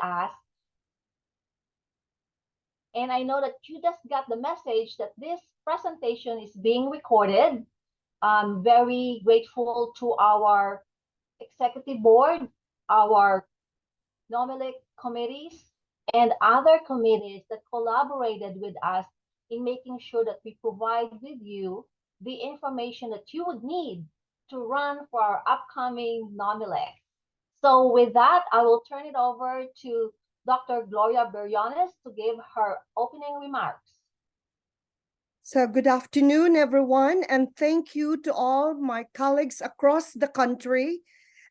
us. And I know that you just got the message that this presentation is being recorded. I'm very grateful to our executive board, our NOMELEC committees, and other committees that collaborated with us in making sure that we provide with you the information that you would need to run for our upcoming NOMELEC. So with that, I will turn it over to Dr. Gloria Beriones to give her opening remarks. So good afternoon, everyone, and thank you to all my colleagues across the country.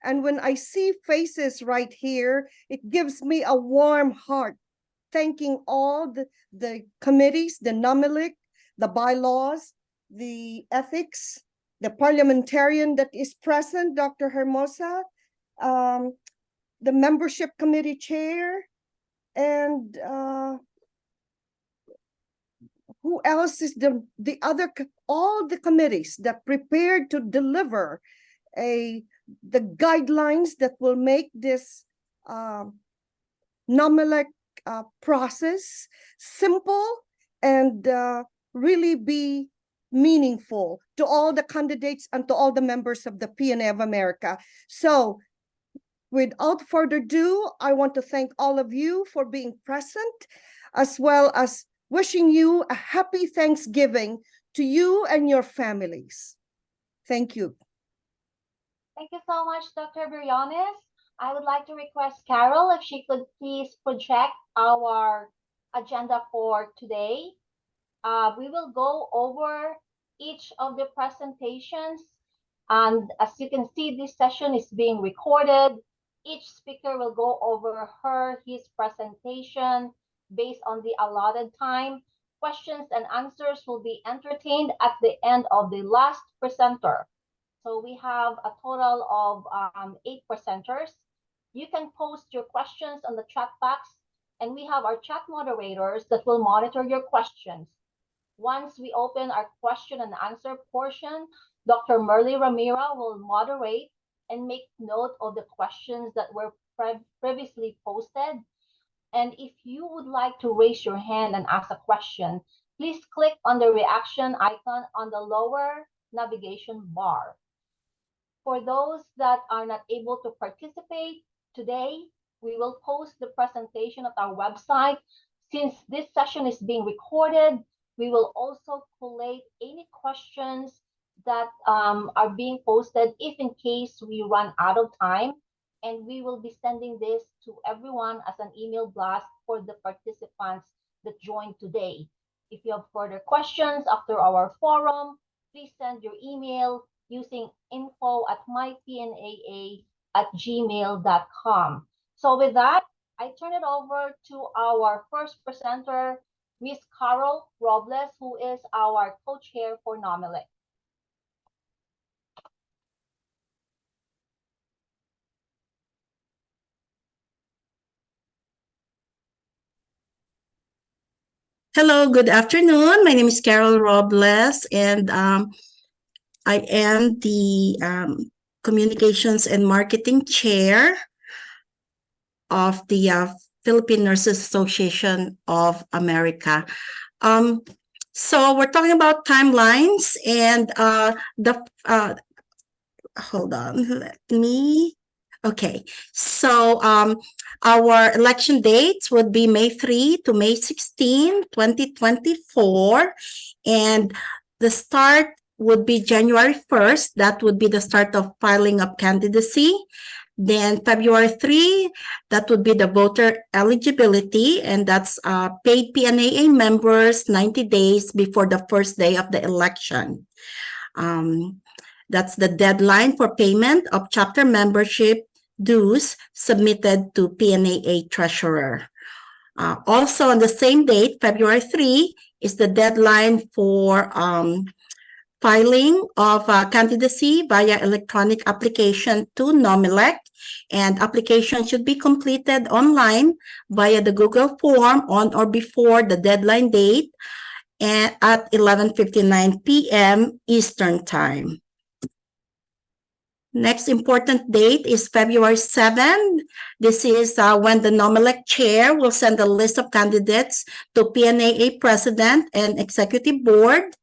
And when I see faces right here, it gives me a warm heart, thanking all the committees, the NOMELEC, the bylaws, the ethics, the parliamentarian that is present, Dr. Hermosa, the membership committee chair, and who else is the other, all the committees that prepared to deliver the guidelines that will make this NOMELEC process simple and really be meaningful to all the candidates and to all the members of the PNA of America. So without further ado, I want to thank all of you for being present, as well as wishing you a happy Thanksgiving to you and your families. Thank you. Thank you so much, Dr. Beriones. I would like to request Carol if she could please project our agenda for today. We will go over each of the presentations, and as you can see, this session is being recorded. Each speaker will go over his presentation based on the allotted time. Questions and answers will be entertained at the end of the last presenter. So we have a total of 8 presenters. You can post your questions on the chat box, and we have our chat moderators that will monitor your questions. Once we open our question and answer portion, Dr. Merly Ramira will moderate and make note of the questions that were previously posted. And if you would like to raise your hand and ask a question, please click on the reaction icon on the lower navigation bar. For those that are not able to participate today, we will post the presentation at our website. Since this session is being recorded, we will also collate any questions that are being posted if in case we run out of time, and we will be sending this to everyone as an email blast for the participants that joined today. If you have further questions after our forum, please send your email using info@mypnaa@gmail.com. So with that, I turn it over to our first presenter, Ms. Carol Robles, who is our co-chair for NOMELEC. Hello, good afternoon. My name is Carol Robles, and I am the Communications and Marketing Chair of the Philippine Nurses Association of America. So we're talking about timelines, and hold on, okay. So our election dates would be May 3 to May 16, 2024, and the start would be January 1st. That would be the start of filing of candidacy. Then February 3, that would be the voter eligibility, and that's paid PNAA members 90 days before the first day of the election. That's the deadline for payment of chapter membership dues submitted to PNAA treasurer. Also on the same date, February 3, is the deadline for filing of candidacy via electronic application to NOMELEC, and application should be completed online via the Google form on or before the deadline date and at 11:59 p.m. Eastern Time. Next important date is February 7. This is when the NOMELEC chair will send a list of candidates to PNAA president and executive board.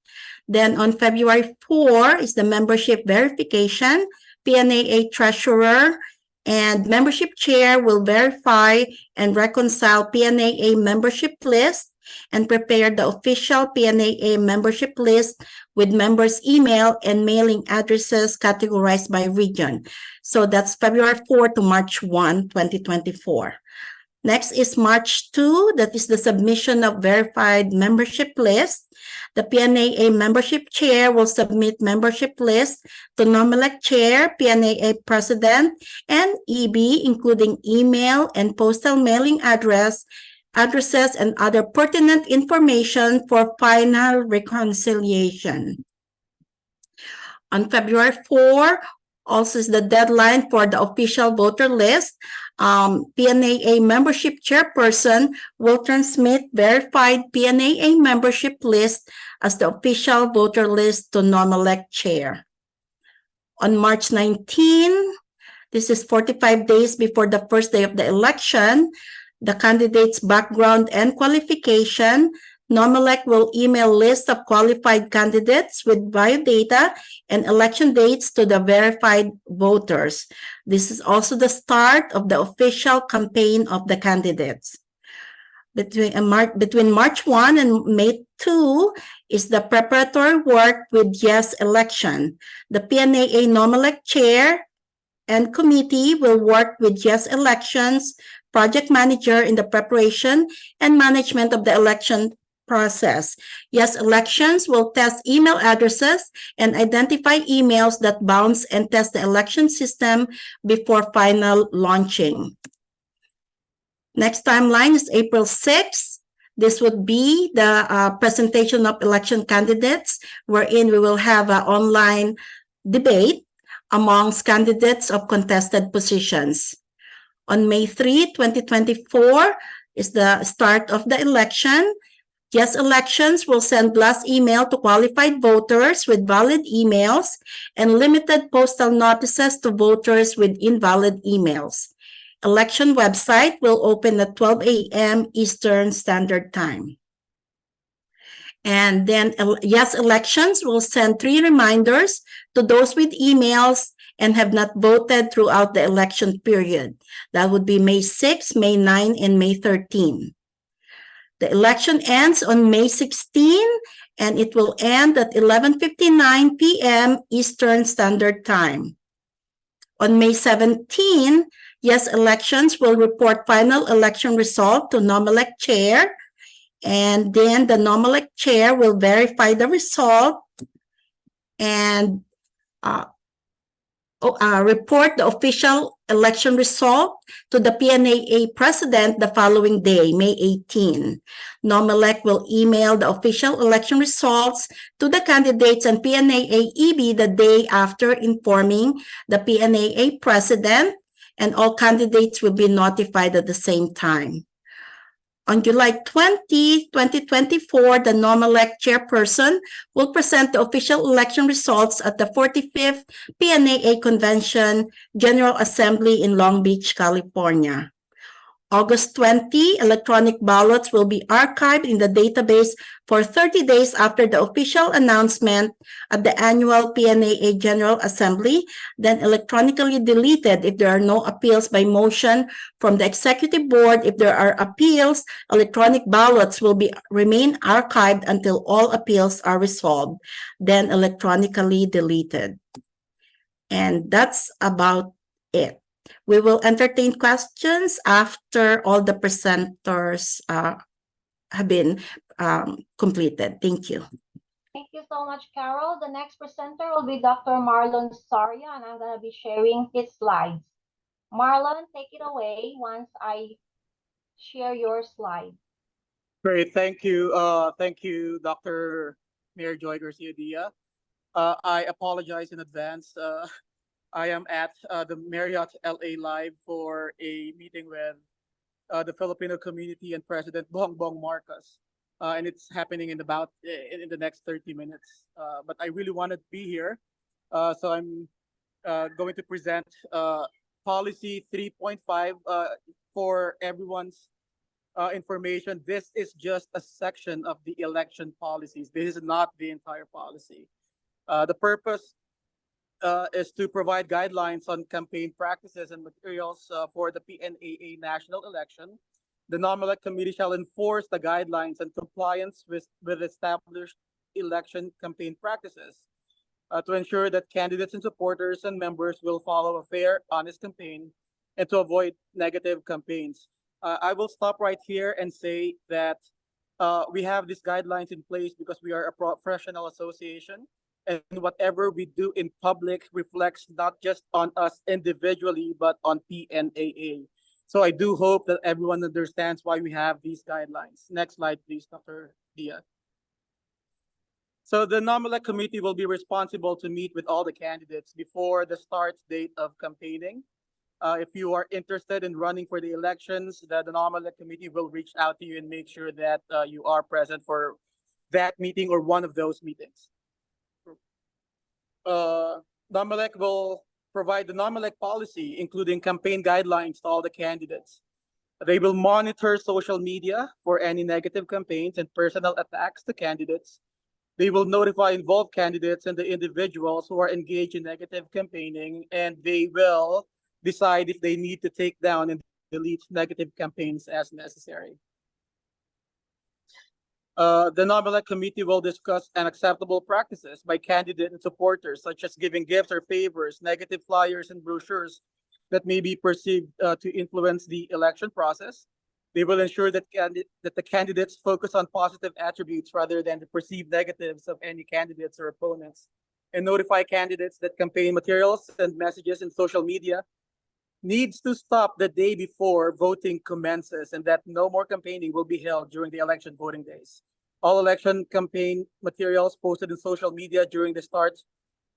Then on February 4 is the membership verification. PNAA treasurer and membership chair will verify and reconcile PNAA membership list and prepare the official PNAA membership list with members' email and mailing addresses categorized by region. So that's February 4 to March 1, 2024. Next is March 2, that is the submission of verified membership list. The PNAA membership chair will submit membership list to NOMELEC chair, PNAA president, and EB, including email and postal mailing addresses, and other pertinent information for final reconciliation. On February 4, also is the deadline for the official voter list. PNAA membership chairperson will transmit verified PNAA membership list as the official voter list to NOMELEC chair. On March 19, this is 45 days before the first day of the election, the candidate's background and qualification. NOMELEC will email list of qualified candidates with biodata and election dates to the verified voters. This is also the start of the official campaign of the candidates. Between March 1 and May 2 is the preparatory work with Yes Election. The PNAA NOMELEC chair and committee will work with Yes Elections project manager in the preparation and management of the election process. Yes Elections will test email addresses and identify emails that bounce and test the election system before final launching. Next timeline is April 6th. This would be the presentation of election candidates, wherein we will have an online debate amongst candidates of contested positions. On May 3, 2024 is the start of the election. Yes Elections will send blast email to qualified voters with valid emails and limited postal notices to voters with invalid emails. Election website will open at 12 a.m. Eastern Standard Time. And then Yes Elections will send 3 reminders to those with emails and have not voted throughout the election period. That would be May 6, May 9, and May 13. The election ends on May 16, and it will end at 11:59 p.m. Eastern Standard Time. On May 17, Yes Elections will report final election result to NOMELEC chair, and then the NOMELEC chair will verify the result and report the official election result to the PNAA president the following day, May 18. NOMELEC will email the official election results to the candidates and PNAA EB the day after, informing the PNAA president, and all candidates will be notified at the same time. On July 20, 2024, the NOMELEC chairperson will present the official election results at the 45th PNAA Convention General Assembly in Long Beach, California. August 20, electronic ballots will be archived in the database for 30 days after the official announcement at the annual PNAA General Assembly, then electronically deleted if there are no appeals by motion from the Executive Board. If there are appeals, electronic ballots will remain archived until all appeals are resolved, then electronically deleted. And that's about it. We will entertain questions after all the presenters have been completed. Thank you. Thank you so much, Carol. The next presenter will be Dr. Marlon Saria, and I'm going to be sharing his slides. Marlon, take it away once I share your slide. Great, thank you. Thank you, Dr. Mayor Joy Garcia-Dia. I apologize in advance. I am at the Marriott LA Live for a meeting with the Filipino community and President Bongbong Marcos. And it's happening in the next 30 minutes. But I really wanted to be here. So going to present policy 3.5 for everyone's information. This is just a section of the election policies. This is not the entire policy. The purpose is to provide guidelines on campaign practices and materials for the PNAA national election. The NOMELEC committee shall enforce the guidelines and compliance with established election campaign practices to ensure that candidates and supporters and members will follow a fair, honest campaign and to avoid negative campaigns. I will stop right here and say that we have these guidelines in place because we are a professional association, and whatever we do in public reflects not just on us individually, but on PNAA. So I do hope that everyone understands why we have these guidelines. Next slide, please, Dr. Dia. So the NOMELEC committee will be responsible to meet with all the candidates before the start date of campaigning. If you are interested in running for the elections, the NOMELEC committee will reach out to you and make sure that you are present for that meeting or one of those meetings. NOMELEC will provide the NOMELEC policy, including campaign guidelines to all the candidates. They will monitor social media for any negative campaigns and personal attacks to candidates. They will notify involved candidates and the individuals who are engaged in negative campaigning, and they will decide if they need to take down and delete negative campaigns as necessary. The NOMELEC committee will discuss unacceptable practices by candidate and supporters, such as giving gifts or favors, negative flyers, and brochures that may be perceived to influence the election process. They will ensure that the candidates focus on positive attributes rather than the perceived negatives of any candidates or opponents, and notify candidates that campaign materials and messages in social media needs to stop the day before voting commences, and that no more campaigning will be held during the election voting days. All election campaign materials posted in social media during the start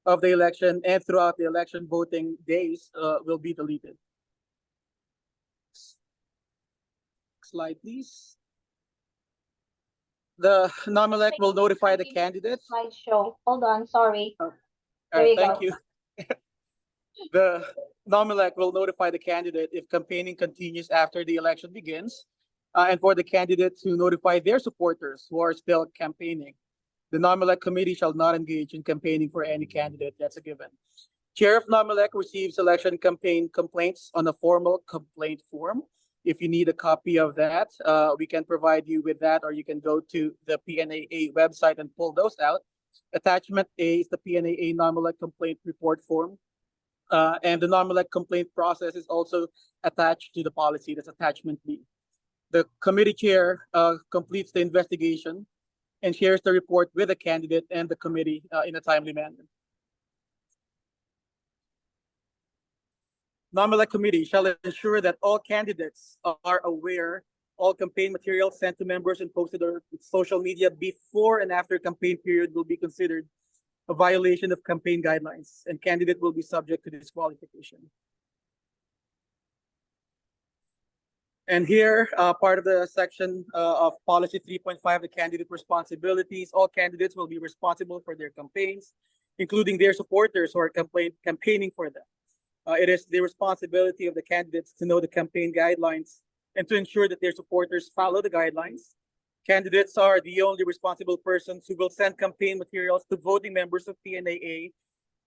of the election and throughout the election voting days will be deleted. Slide, please. The NOMELEC will notify the candidates. Slideshow. Hold on, sorry. There you Thank go. you. The NOMELEC will notify the candidate if campaigning continues after the election begins, and for the candidates to notify their supporters who are still campaigning. The NOMELEC committee shall not engage in campaigning for any candidate. That's a given. Chair of NOMELEC receives election campaign complaints on a formal complaint form. If you need a copy of that, we can provide you with that, or you can go to the PNAA website and pull those out. Attachment A is the PNAA NOMELEC complaint report form. And the NOMELEC complaint process is also attached to the policy. That's attachment B. The committee chair completes the investigation and shares the report with the candidate and the committee in a timely manner. NOMELEC committee shall ensure that all candidates are aware all campaign materials sent to members and posted on social media before and after campaign period will be considered a violation of campaign guidelines, and candidate will be subject to disqualification. And here, part of the section of policy 3.5, the candidate responsibilities. All candidates will be responsible for their campaigns, including their supporters who are campaigning for them. It is the responsibility of the candidates to know the campaign guidelines and to ensure that their supporters follow the guidelines. Candidates are the only responsible persons who will send campaign materials to voting members of PNAA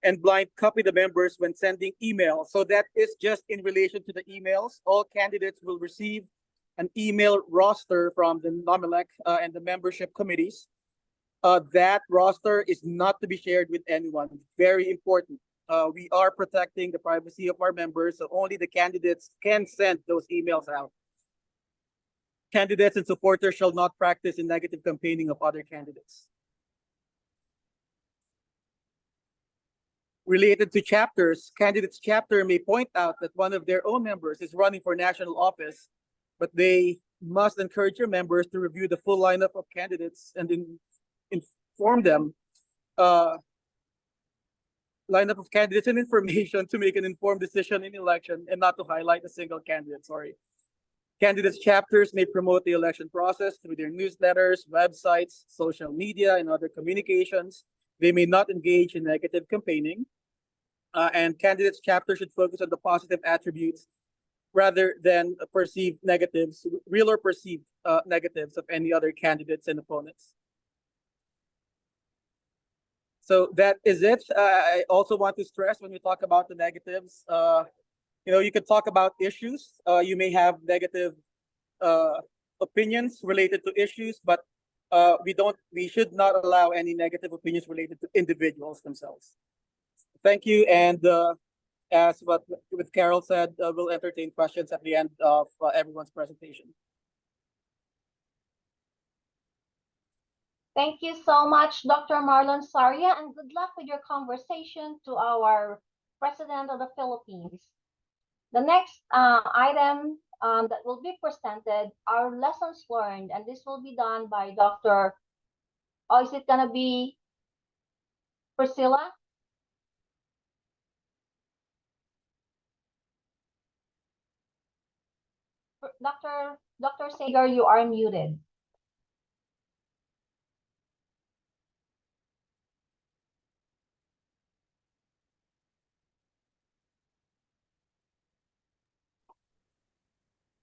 and blind copy the members when sending emails. So that is just in relation to the emails. All candidates will receive an email roster from the NOMELEC and the membership committees. That roster is not to be shared with anyone. Very important. We are protecting the privacy of our members, so only the candidates can send those emails out. Candidates and supporters shall not practice in negative campaigning of other candidates. Related to chapters, candidates chapter may point out that one of their own members is running for national office, but they must encourage their members to review the full lineup of candidates and inform them lineup of candidates and information to make an informed decision in election and not to highlight a single candidate. Sorry. Candidates chapters may promote the election process through their newsletters, websites, social media, and other communications. They may not engage in negative campaigning. and candidates chapter should focus on the positive attributes rather than perceived negatives, real or perceived negatives of any other candidates and opponents. So that is it. I also want to stress when we talk about the negatives, you can talk about issues. You may have negative opinions related to issues, but we should not allow any negative opinions related to individuals themselves. Thank you. And as what Carol said, we'll entertain questions at the end of everyone's presentation. Thank you so much, Dr. Marlon Saria, and good luck with your conversation to our President of the Philippines. The next item that will be presented are lessons learned, and this will be done by Dr. Oh, is it gonna be Priscilla? Dr. Sagar, you are muted.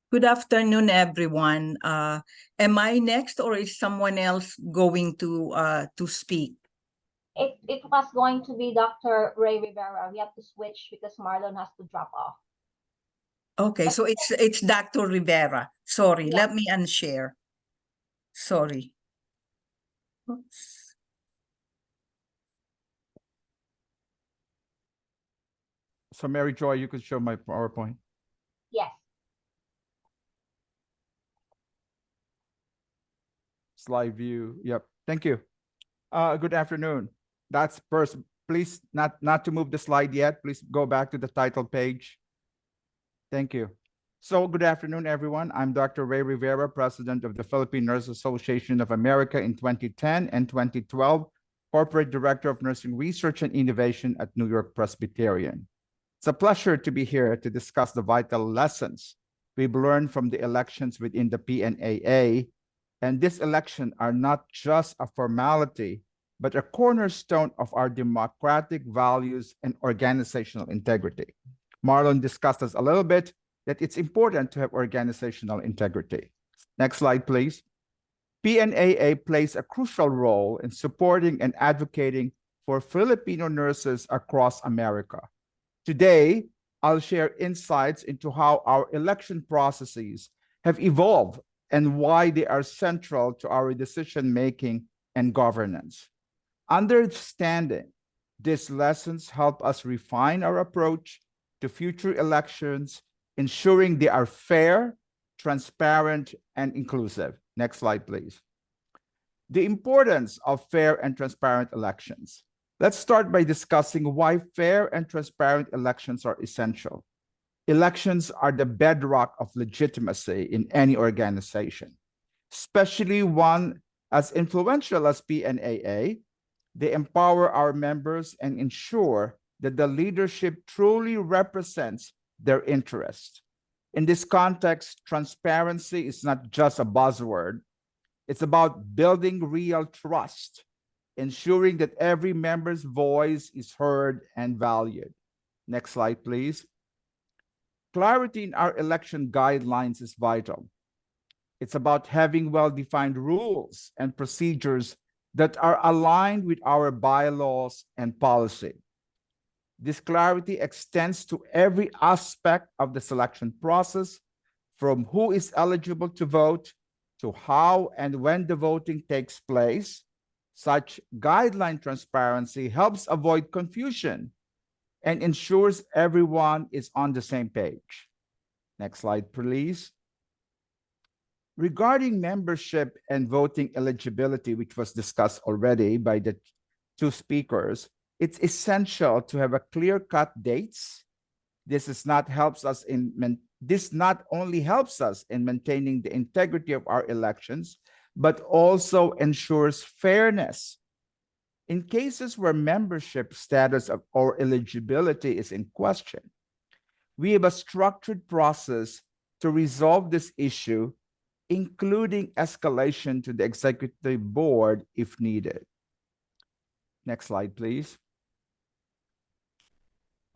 Good afternoon, everyone. Am I next, or is someone else going to speak? It was going to be Dr. Ray Rivera. We have to switch because Marlon has to drop off. Okay, so it's Dr. Rivera. Sorry, Yeah. let me unshare. Sorry. Oops. So Mary Joy, you could show my PowerPoint. Yes. Slide view. Yep. Thank you. Good afternoon. That's first. Please not to move the slide yet. Please go back to the title page. Thank you. So good afternoon, everyone. I'm Dr. Ray Rivera, President of the Philippine Nurse Association of America in 2010 and 2012, Corporate Director of Nursing Research and Innovation at New York Presbyterian. It's a pleasure to be here to discuss the vital lessons we've learned from the elections within the PNAA. And this election are not just a formality, but a cornerstone of our democratic values and organizational integrity. Marlon discussed us a little bit that it's important to have organizational integrity. Next slide, please. PNAA plays a crucial role in supporting and advocating for Filipino nurses across America. Today, I'll share insights into how our election processes have evolved and why they are central to our decision-making and governance. Understanding these lessons help us refine our approach to future elections, ensuring they are fair, transparent, and inclusive. Next slide, please. The importance of fair and transparent elections. Let's start by discussing why fair and transparent elections are essential. Elections are the bedrock of legitimacy in any organization, especially one as influential as PNAA. They empower our members and ensure that the leadership truly represents their interests. In this context, transparency is not just a buzzword. It's about building real trust, ensuring that every member's voice is heard and valued. Next slide, please. Clarity in our election guidelines is vital. It's about having well-defined rules and procedures that are aligned with our bylaws and policy. This clarity extends to every aspect of the selection process, from who is eligible to vote to how and when the voting takes place. Such guideline transparency helps avoid confusion and ensures everyone is on the same page. Next slide, please. Regarding membership and voting eligibility, which was discussed already by the two speakers, it's essential to have a clear-cut dates. This not only helps us in maintaining the integrity of our elections, but also ensures fairness. In cases where membership status or eligibility is in question, we have a structured process to resolve this issue, including escalation to the executive board if needed. Next slide, please.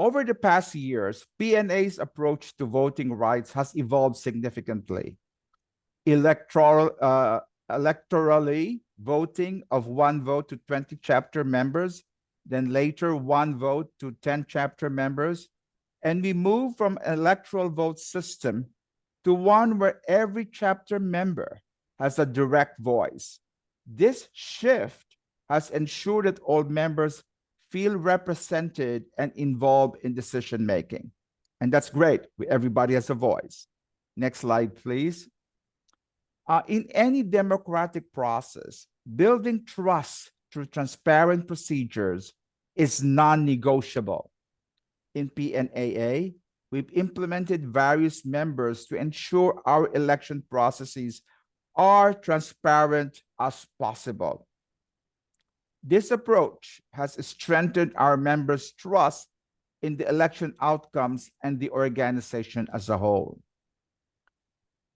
Over the past years, PNA's approach to voting rights has evolved significantly. Electorally voting of 1 vote to 20 chapter members, then later 1 vote to 10 chapter members, and we move from an electoral vote system to one where every chapter member has a direct voice. This shift has ensured that all members feel represented and involved in decision making. And that's great. Everybody has a voice. Next slide, please. In any democratic process, building trust through transparent procedures is non-negotiable. In PNAA, we've implemented various members to ensure our election processes are transparent as possible. This approach has strengthened our members' trust in the election outcomes and the organization as a whole.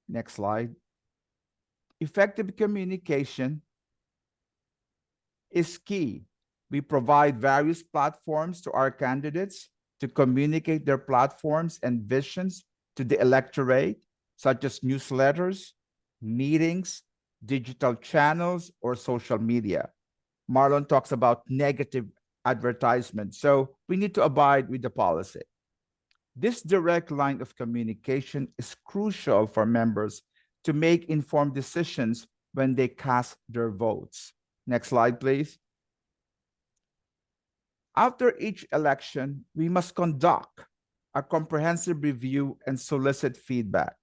Next slide. Effective communication is key. We provide various platforms to our candidates to communicate their platforms and visions to the electorate, such as newsletters, meetings, digital channels, or social media. Marlon talks about negative advertisement, so we need to abide with the policy. This direct line of communication is crucial for members to make informed decisions when they cast their votes. Next slide, please. After each election, we must conduct a comprehensive review and solicit feedback.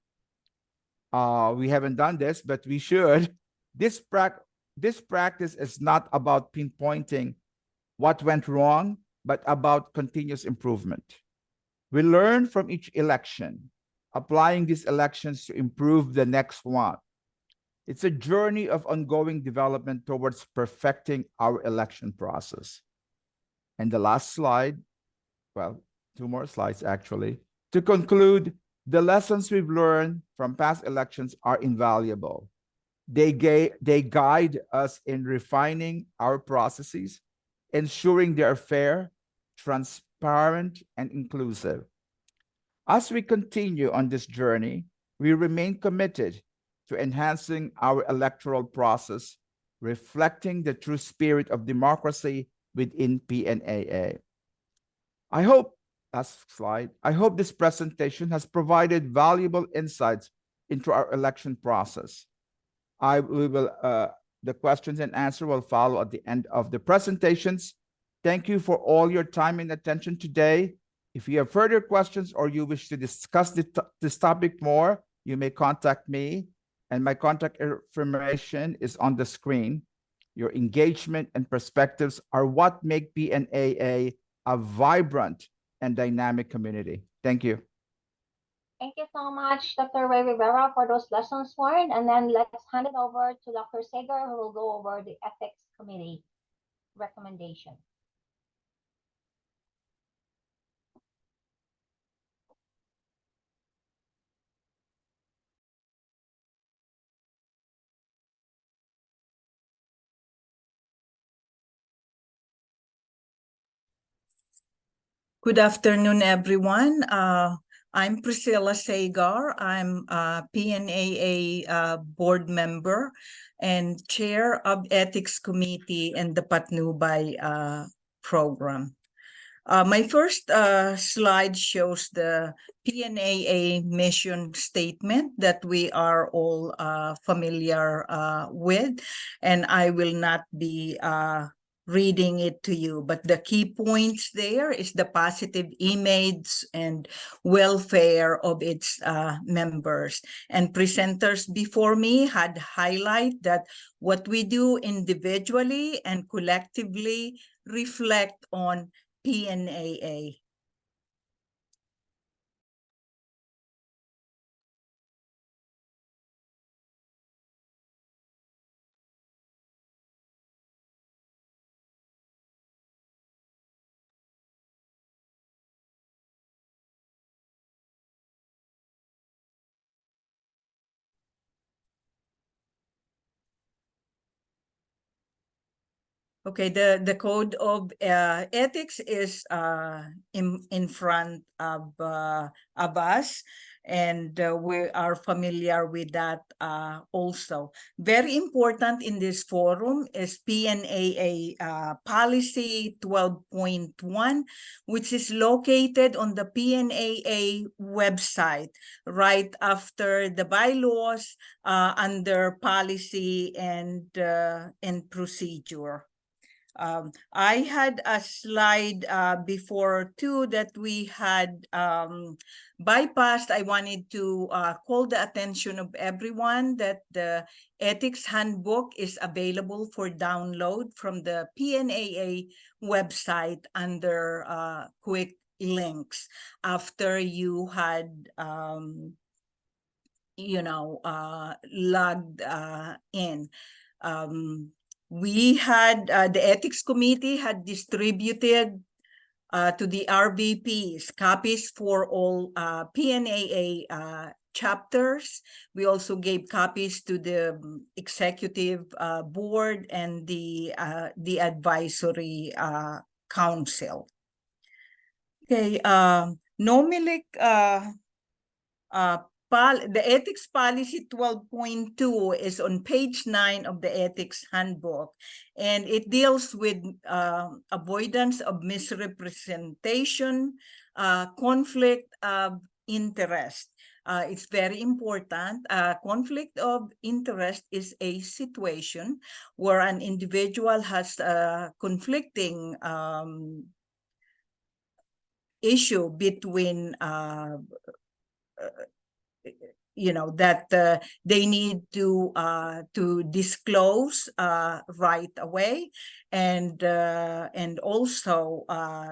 We haven't done this, but we should. This practice is not about pinpointing what went wrong, but about continuous improvement. We learn from each election, applying these elections to improve the next one. It's a journey of ongoing development towards perfecting our election process. And the last slide, well, 2 more slides actually. To conclude, the lessons we've learned from past elections are invaluable. They guide us in refining our processes, ensuring they are fair, transparent, and inclusive. As we continue on this journey, we remain committed to enhancing our electoral process, reflecting the true spirit of democracy within PNAA. I hope, last slide, I hope this presentation has provided valuable insights into our election process. The questions and answer will follow at the end of the presentations. Thank you for all your time and attention today. If you have further questions or you wish to discuss this topic more, you may contact me, and my contact information is on the screen. Your engagement and perspectives are what make PNAA a vibrant and dynamic community. Thank you. Thank you so much, Dr. Ray Rivera, for those lessons learned. And then let's hand it over to Dr. Sager, who will go over the Ethics Committee recommendation. Good afternoon, everyone. I'm Priscilla Sagar. I'm a PNAA board member and chair of Ethics Committee in the Patnubay program. My first slide shows the PNAA mission statement that we are all familiar with, and I will not be reading it to you, but the key points there is the positive image and welfare of its members. And presenters before me had highlight that what we do individually and collectively reflect on PNAA. Okay, the code of ethics is in front of us, and we are familiar with that also. Very important in this forum is PNAA policy 12.1, which is located on the PNAA website right after the bylaws under policy and procedure. I had a slide before too that we had bypassed. I wanted to call the attention of everyone that the ethics handbook is available for download from the PNAA website under quick links after you had logged in. We had the ethics committee had distributed to the RVPs copies for all PNAA chapters. We also gave copies to the executive board and the advisory council. Okay, NOMELEC the ethics policy 12.2 is on page 9 of the ethics handbook, and it deals with avoidance of misrepresentation, conflict of interest. It's very important. Conflict of interest is a situation where an individual has conflicting issue between that they need to disclose right away, and also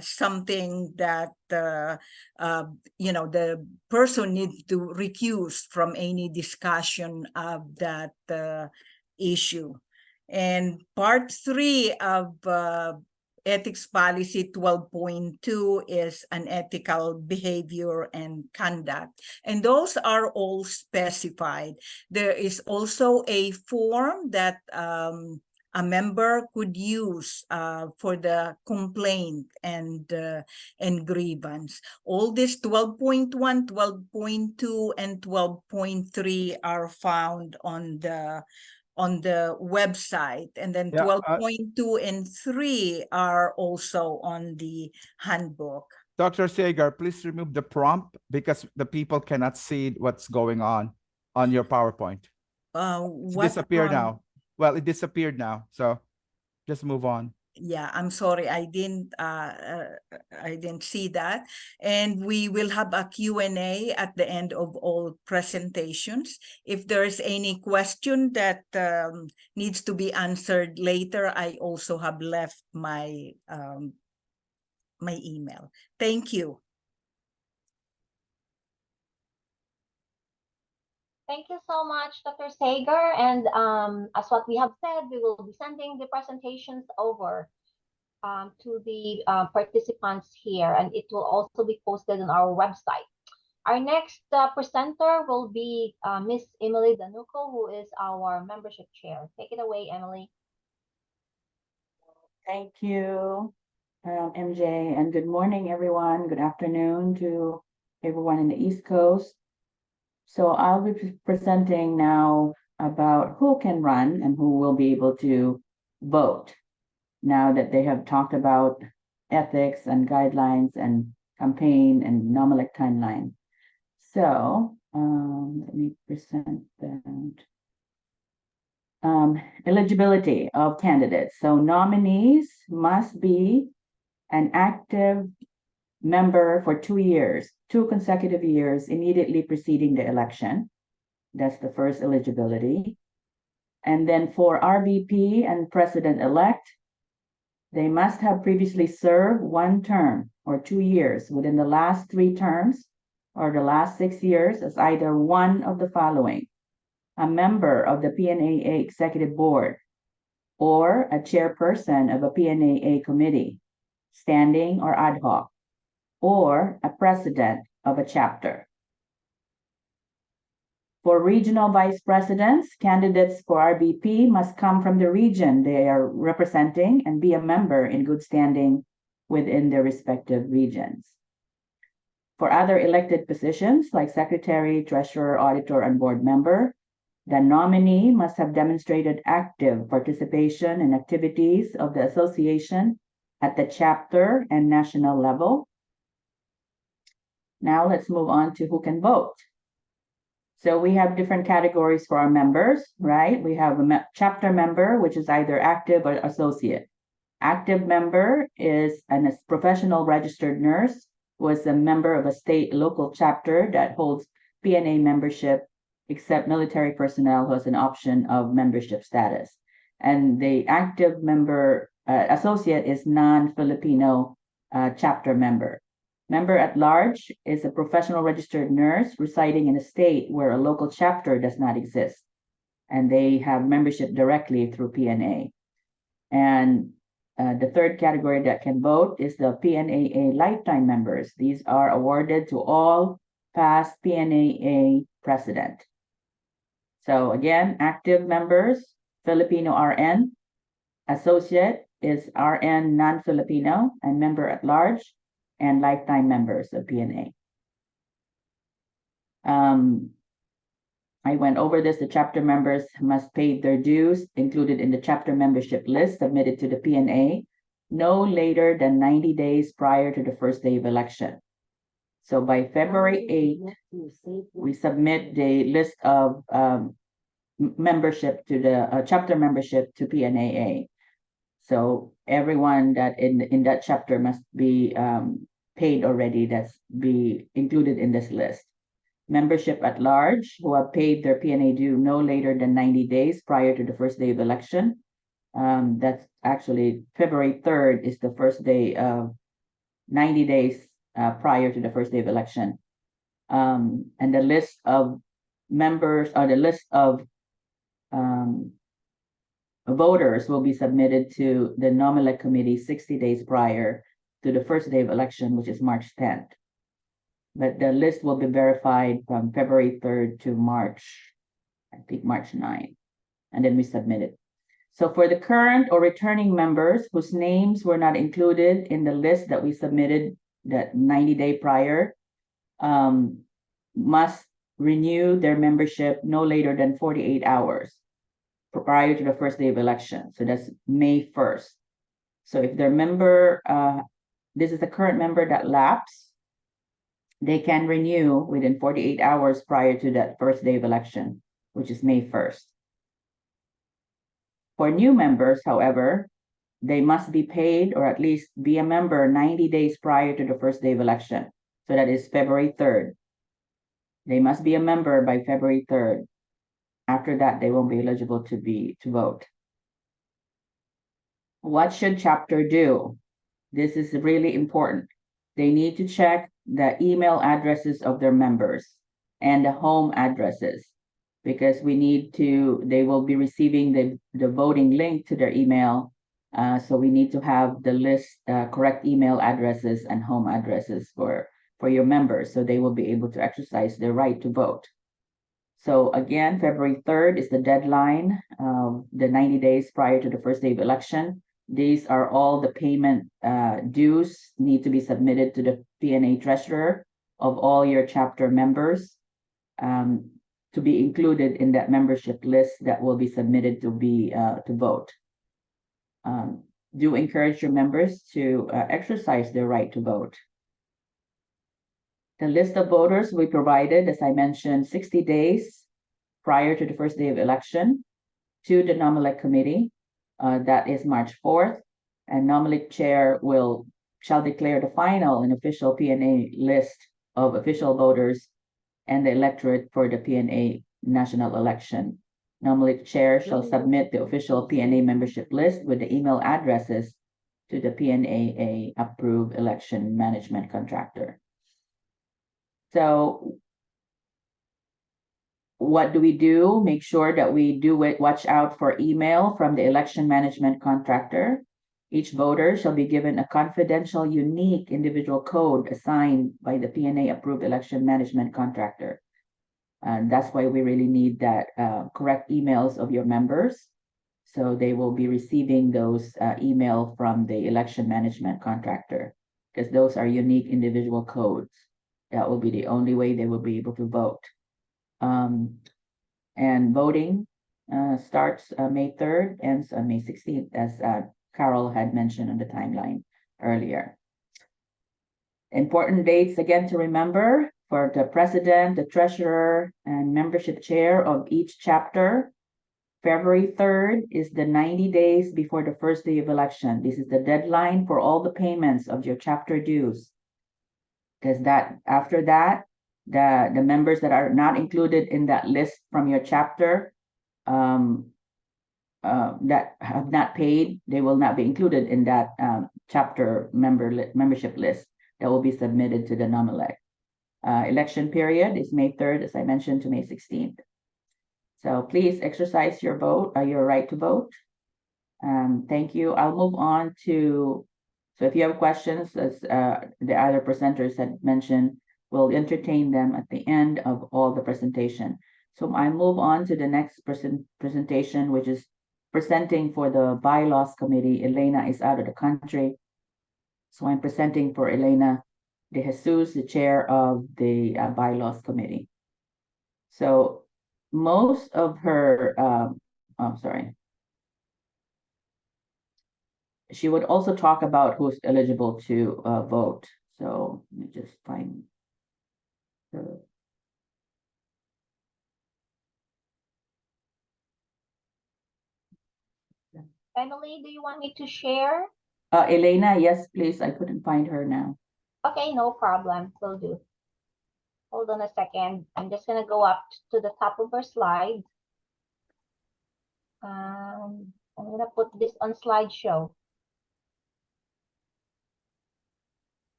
something that the person needs to recuse from any discussion of that issue. And part 3 of ethics policy 12.2 is unethical behavior and conduct. And those are all specified. There is also a form that a member could use for the complaint and grievance. All this 12.1, 12.2, and 12.3 are found on the website, and then Yeah, 12.2 and 3 are also on the handbook. Dr. Sagar, please remove the prompt because the people cannot see what's going on your PowerPoint. It's disappeared now. Well, it disappeared now, so just move on. Yeah, I'm sorry, I didn't see that. And we will have a Q&A at the end of all presentations. If there's any question that needs to be answered later, I also have left my my email. Thank you. Thank you so much, Dr. Sager. And as what we have said, we will be sending the presentations over to the participants here, and it will also be posted on our website. Our next presenter will be Miss Emily Danuco, who is our membership chair. Take it away, Emily. Thank you, MJ, and good morning, everyone. Good afternoon to everyone in the East Coast. So I'll be presenting now about who can run and who will be able to vote now that they have talked about ethics and guidelines and campaign and NOMELEC timeline. So let me present that. Eligibility of candidates. So nominees must be an active member for 2 years, 2 consecutive years immediately preceding the election. That's the first eligibility. And then for RVP and president-elect, they must have previously served 1 term or 2 years within the last 3 terms or the last 6 years as either one of the following: a member of the PNAA Executive Board, or a chairperson of a PNAA committee, standing or ad hoc, or a president of a chapter. For regional vice presidents, candidates for RVP must come from the region they are representing and be a member in good standing within their respective regions. For other elected positions like secretary, treasurer, auditor, and board member, the nominee must have demonstrated active participation in activities of the association at the chapter and national level. Now let's move on to who can vote. So we have different categories for our members, right? We have a chapter member, which is either active or associate. Active member is a professional registered nurse who is a member of a state local chapter that holds PNA membership, except military personnel who has an option of membership status. And the active member associate is non-Filipino chapter member. Member at large is a professional registered nurse residing in a state where a local chapter does not exist, and they have membership directly through PNA. And the third category that can vote is the PNAA lifetime members. These are awarded to all past PNAA president. So again, active members, Filipino RN, associate is RN non-Filipino, and member at large, and lifetime members of PNA. I went over this. The chapter members must pay their dues included in the chapter membership list submitted to the PNA no later than 90 days prior to the first day of election. So by February 8th, we submit the list of membership to the chapter membership to PNAA. So everyone that in that chapter must be paid already, that's be included in this list. Membership at large who have paid their PNA due no later than 90 days prior to the first day of election. That's actually February 3rd is the first day of 90 days prior to the first day of election. And the list of members or the list of voters will be submitted to the NOMELEC committee 60 days prior to the first day of election, which is March 10th. But the list will be verified from February 3rd to March, I think March 9th, and then we submit it. So for the current or returning members whose names were not included in the list that we submitted that 90-day prior, must renew their membership no later than 48 hours prior to the first day of election. So that's May 1st. So if their member, this is a current member that lapsed, they can renew within 48 hours prior to that first day of election, which is May 1st. For new members, however, they must be paid or at least be a member 90 days prior to the first day of election. So that is February 3rd. They must be a member by February 3rd. After that, they won't be eligible to vote. What should chapter do? This is really important. They need to check the email addresses of their members and the home addresses, because they will be receiving the voting link to their email. So we need to have the list, correct email addresses and home addresses for your members, so they will be able to exercise their right to vote. So again, February 3rd is the deadline, the 90 days prior to the first day of election. These are all the payment dues need to be submitted to the PNA treasurer of all your chapter members to be included in that membership list that will be submitted to vote. Do encourage your members to exercise their right to vote. The list of voters we provided, as I mentioned, 60 days prior to the first day of election to the NOMELEC committee. That is March 4th, and NOMELEC chair shall declare the final and official PNA list of official voters and the electorate for the PNA national election. NOMELEC chair shall submit the official PNA membership list with the email addresses to the PNAA approved election management contractor. So what do we do? Make sure that we do it. Watch out for email from the election management contractor. Each voter shall be given a confidential, unique individual code assigned by the PNA approved election management contractor. And that's why we really need that correct emails of your members. So they will be receiving those email from the election management contractor, because those are unique individual codes. That will be the only way they will be able to vote. And voting starts May 3rd, ends on May 16th, as Carol had mentioned on the timeline earlier. Important dates again to remember for the president, the treasurer, and membership chair of each chapter. February 3rd is the 90 days before the first day of election. This is the deadline for all the payments of your chapter dues. Because after that, the members that are not included in that list from your chapter that have not paid, they will not be included in that chapter membership list that will be submitted to the NOMELEC. Election period is May 3rd, as I mentioned, to May 16th. So please exercise your vote, your right to vote. Thank you. I'll move on to, so if you have questions, as the other presenters had mentioned, we'll entertain them at the end of all the presentation. So I move on to the next presentation, which is presenting for the bylaws committee. Elena is out of the country. So I'm presenting for Elena De Jesus, the chair of the bylaws committee. So most of her, she would also talk about who's eligible to vote. So let me just find her. Emily, do you want me to share? Elena, yes, please. I couldn't find her now. Okay, no problem. Will do. Hold on a second. I'm just gonna go up to the top of our slide. I'm gonna put this on slideshow.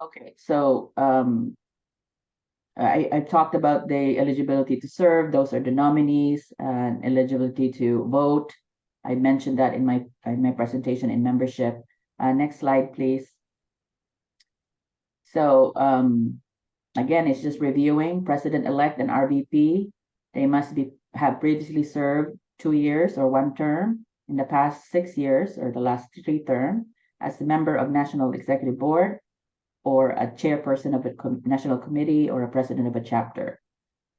Okay, so I talked about the eligibility to serve. Those are the nominees, and eligibility to vote. I mentioned that in my presentation in membership. Next slide, please. So again, it's just reviewing president-elect and RVP. They must have previously served 2 years or 1 term in the past 6 years or the last 3 terms as a member of National Executive Board, or a chairperson of a national committee, or a president of a chapter.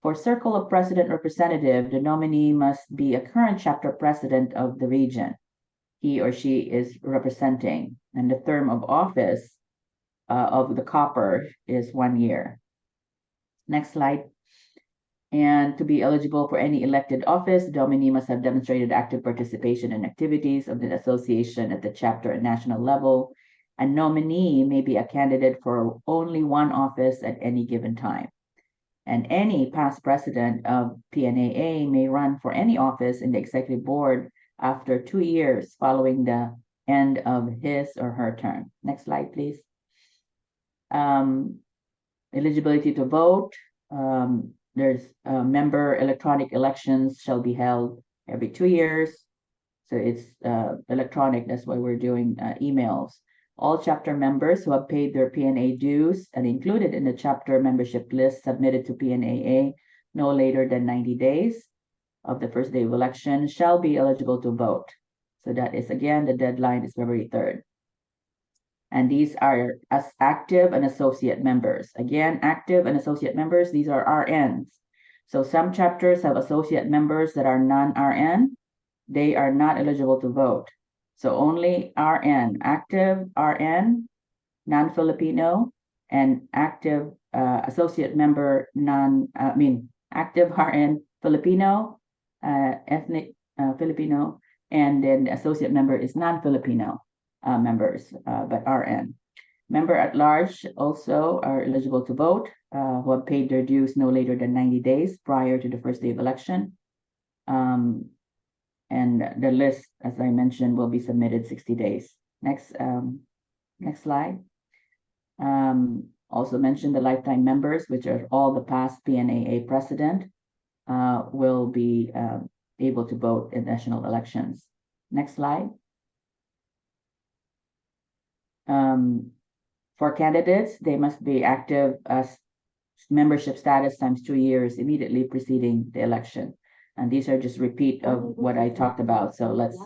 For circle of president representative, the nominee must be a current chapter president of the region he or she is representing, and the term of office of the copper is 1 year. Next slide. And to be eligible for any elected office, the nominee must have demonstrated active participation in activities of the association at the chapter and national level. A nominee may be a candidate for only one office at any given time. And any past president of PNAA may run for any office in the executive board after 2 years following the end of his or her term. Next slide, please. Eligibility to vote. There's member electronic elections shall be held every 2 years. So it's electronic, that's why we're doing emails. All chapter members who have paid their PNA dues and included in the chapter membership list submitted to PNAA no later than 90 days of the first day of election shall be eligible to vote. So that is, again, the deadline is February 3rd. And these are as active and associate members. Again, active and associate members, these are RNs. So some chapters have associate members that are non-RN. They are not eligible to vote. So only RN, active RN, non-Filipino, and active associate member active RN Filipino, ethnic Filipino, and then the associate member is non-Filipino members, but RN. Member at large also are eligible to vote, who have paid their dues no later than 90 days prior to the first day of election. And the list, as I mentioned, will be submitted 60 days. Next slide. Also mentioned the lifetime members, which are all the past PNAA president, will be able to vote in national elections. Next slide. For candidates, they must be active membership status times 2 years immediately preceding the election. And these are just repeat of what I talked about. So let's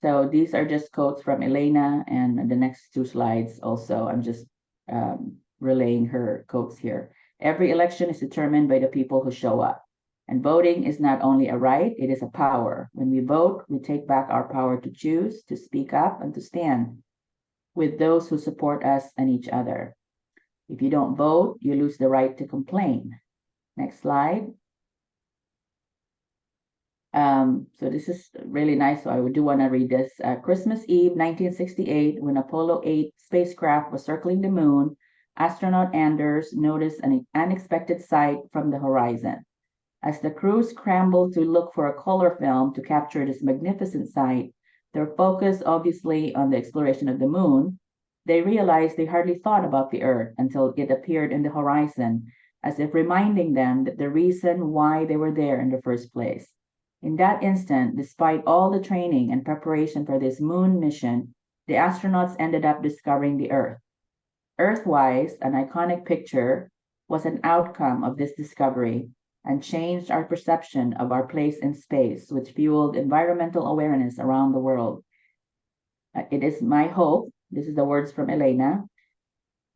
so these are just quotes from Elena, and the next 2 slides also, I'm just relaying her quotes here. Every election is determined by the people who show up. And voting is not only a right, it is a power. When we vote, we take back our power to choose, to speak up, and to stand with those who support us and each other. If you don't vote, you lose the right to complain. Next slide. So this is really nice, so I do want to read this. Christmas Eve, 1968, when Apollo 8 spacecraft was circling the moon, astronaut Anders noticed an unexpected sight from the horizon. As the crew scrambled to look for a color film to capture this magnificent sight, their focus obviously on the exploration of the moon, they realized they hardly thought about the Earth until it appeared in the horizon, as if reminding them that the reason why they were there in the first place. In that instant, despite all the training and preparation for this moon mission, the astronauts ended up discovering the Earth. Earthwise, an iconic picture was an outcome of this discovery and changed our perception of our place in space, which fueled environmental awareness around the world. It is my hope, this is the words from Elena,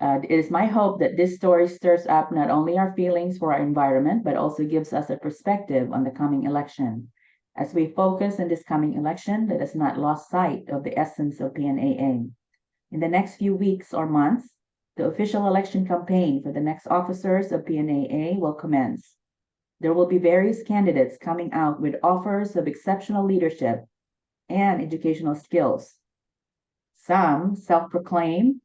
it is my hope that this story stirs up not only our feelings for our environment, but also gives us a perspective on the coming election. As we focus on this coming election, let us not lose sight of the essence of PNAA. In the next few weeks or months, the official election campaign for the next officers of PNAA will commence. There will be various candidates coming out with offers of exceptional leadership and educational skills. Some self-proclaimed,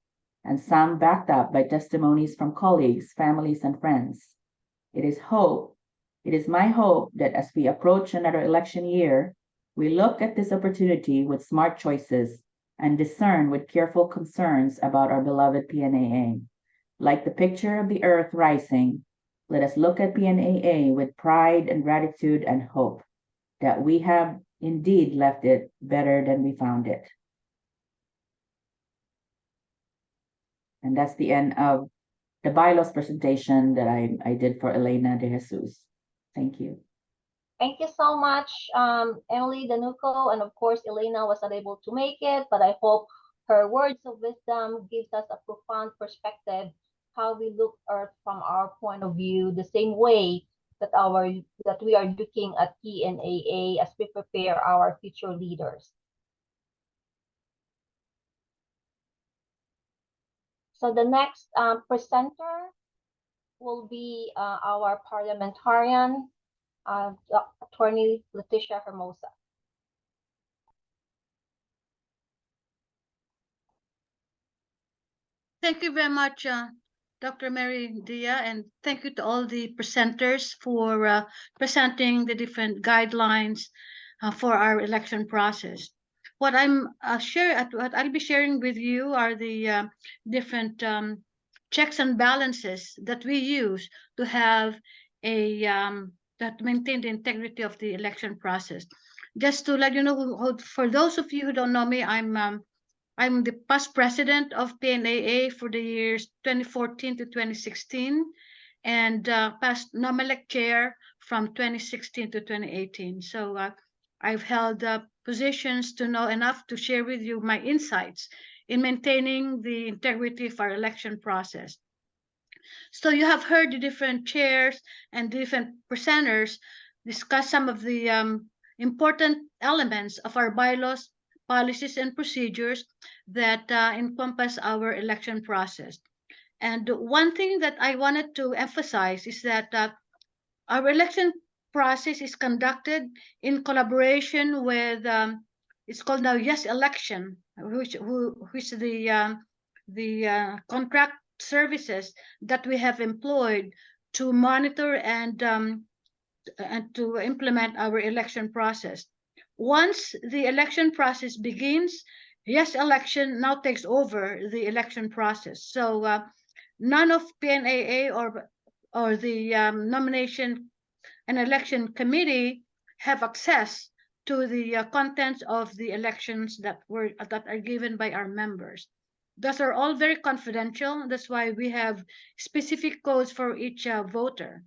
and some backed up by testimonies from colleagues, families, and friends. It is my hope that as we approach another election year, we look at this opportunity with smart choices and discern with careful concerns about our beloved PNAA. Like the picture of the Earth rising, let us look at PNAA with pride and gratitude and hope that we have indeed left it better than we found it. And that's the end of the bylaws presentation that I did for Elena de Jesus. Thank you. Thank you so much, Emily Danuco, and of course, Elena was unable to make it, but I hope her words of wisdom gives us a profound perspective how we look Earth from our point of view, the same way that we are looking at PNAA as we prepare our future leaders. So the next presenter will be our parliamentarian, Attorney Leticia Hermosa. Thank you very much, Dr. Mary Dia, and thank you to all the presenters for presenting the different guidelines for our election process. What what I'll be sharing with you are the different checks and balances that we use to have that maintain the integrity of the election process. Just to let you know, for those of you who don't know me, I'm the past president of PNAA for the years 2014 to 2016, and past NOMELEC chair from 2016 to 2018. So I've held positions to know enough to share with you my insights in maintaining the integrity of our election process. So you have heard the different chairs and different presenters discuss some of the important elements of our bylaws, policies, and procedures that encompass our election process. And one thing that I wanted to emphasize is that our election process is conducted in collaboration with, it's called now Yes Election, which the contract services that we have employed to monitor and to implement our election process. Once the election process begins, Yes Election now takes over the election process. So none of PNAA or the nomination and election committee have access to the contents of the elections that are given by our members. Those are all very confidential. That's why we have specific codes for each voter.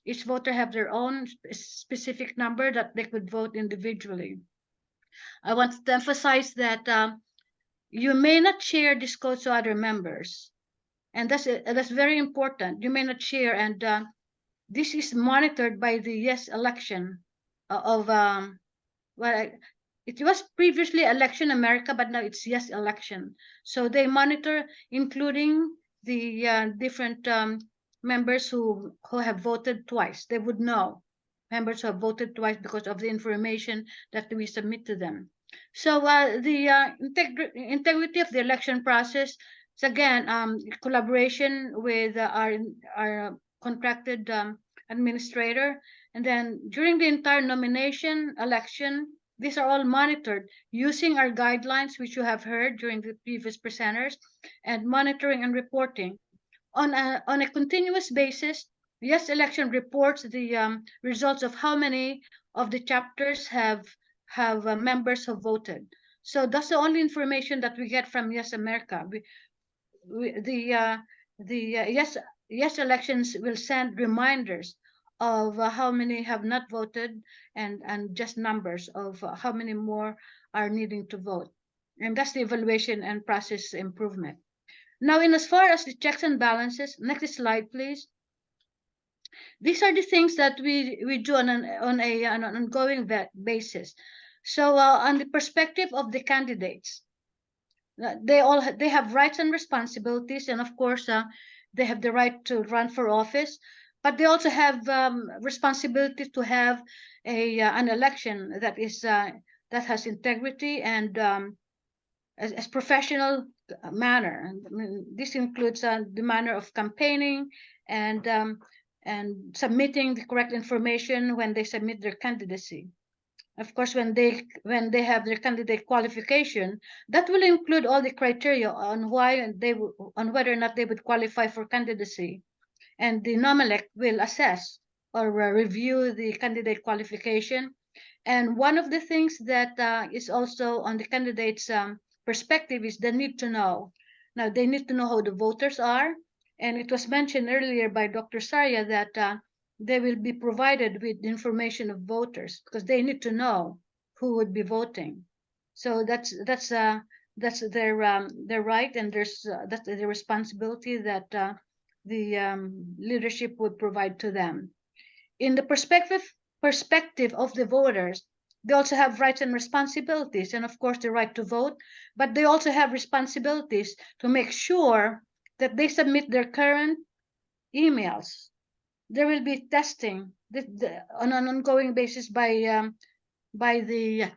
Each voter have their own specific number that they could vote individually. I want to emphasize that you may not share this code to other members, and that's very important. You may not share, and this is monitored by the Yes election of well, it was previously Election America, but now it's Yes election. So they monitor, including the different members who have voted twice. They would know members who have voted twice because of the information that we submit to them. So the integrity of the election process is again collaboration with our contracted administrator, and then during the entire nomination election, these are all monitored using our guidelines, which you have heard during the previous presenters, and monitoring and reporting on a continuous basis. Yes election reports the results of how many of the chapters have members have voted. So that's the only information that we get from Yes America. Yes elections will send reminders of how many have not voted, and just numbers of how many more are needing to vote. And that's the evaluation and process improvement. Now, in as far as the checks and balances, next slide, please. These are the things that we do on an ongoing basis. So on the perspective of the candidates, they have rights and responsibilities, and of course they have the right to run for office, but they also have responsibility to have an election that is that has integrity and as professional manner. I mean, this includes the manner of campaigning and submitting the correct information when they submit their candidacy. Of course, when they have their candidate qualification, that will include all the criteria on whether or not they would qualify for candidacy, and the NOMELEC will assess or review the candidate qualification. And one of the things that is also on the candidate's perspective is the need to know. Now, they need to know who the voters are, and it was mentioned earlier by Dr. Saria that they will be provided with information of voters because they need to know who would be voting. So that's their right, and that's the responsibility that the leadership would provide to them. In the perspective of the voters, they also have rights and responsibilities, and of course the right to vote, but they also have responsibilities to make sure that they submit their current emails. There will be testing on an ongoing basis by the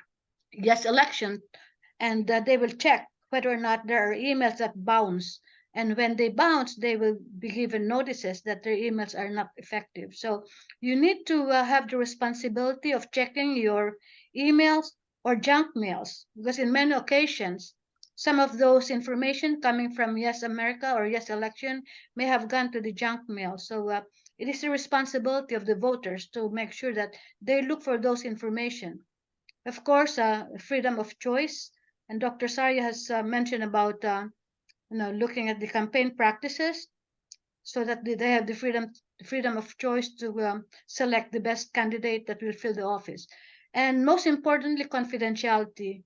Yes election, and they will check whether or not there are emails that bounce. And when they bounce, they will be given notices that their emails are not effective. So you need to have the responsibility of checking your emails or junk mails, because in many occasions, some of those information coming from Yes America or Yes election may have gone to the junk mail. So it is the responsibility of the voters to make sure that they look for those information. Of course, freedom of choice, and Dr. Saria has mentioned about looking at the campaign practices, so that they have the freedom of choice to select the best candidate that will fill the office. And most importantly, confidentiality.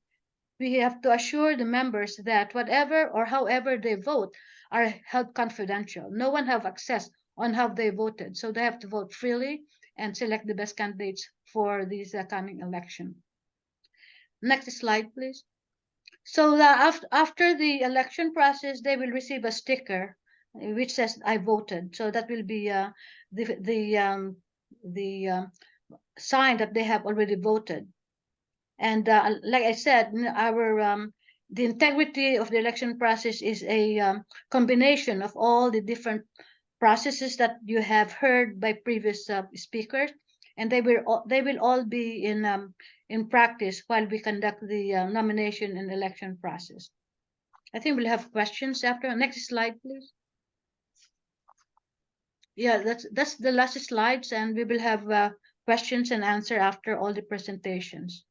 We have to assure the members that whatever or however they vote are held confidential. No one have access on how they voted, so they have to vote freely and select the best candidates for this coming election. Next slide, please. So after the election process, they will receive a sticker which says "I voted." So that will be the sign that they have already voted. And like I said, the integrity of the election process is a combination of all the different processes that you have heard by previous speakers, and they will all be in practice while we conduct the nomination and election process. I think we'll have questions after. Next slide, please. Yeah, that's the last slides, and we will have questions and answer after all the presentations.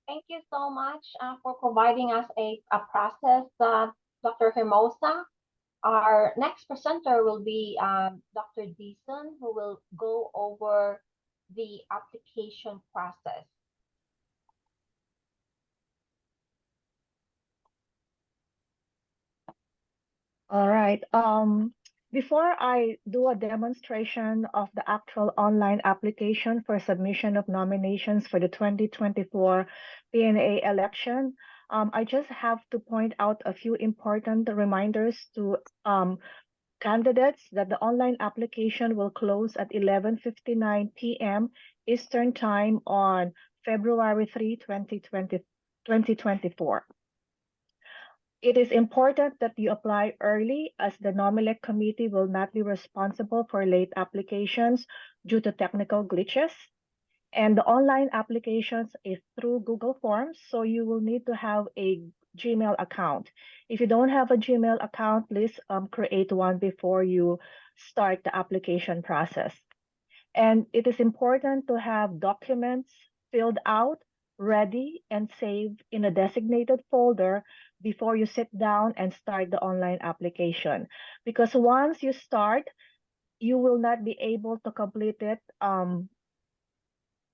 Thank you so much for providing us a process, Dr. Hermosa. Our next presenter will be Dr. Deason, who will go over the application process. All right. Before I do a demonstration of the actual online application for submission of nominations for the 2024 PNA election, I just have to point out a few important reminders to candidates that the online application will close at 11:59 p.m. Eastern Time on February 3, 2024. It is important that you apply early as the NOMELEC committee will not be responsible for late applications due to technical glitches. And the online applications is through Google Forms, so you will need to have a Gmail account. If you don't have a Gmail account, please create one before you start the application process. And it is important to have documents filled out, ready, and saved in a designated folder before you sit down and start the online application. Because once you start, you will not be able to complete it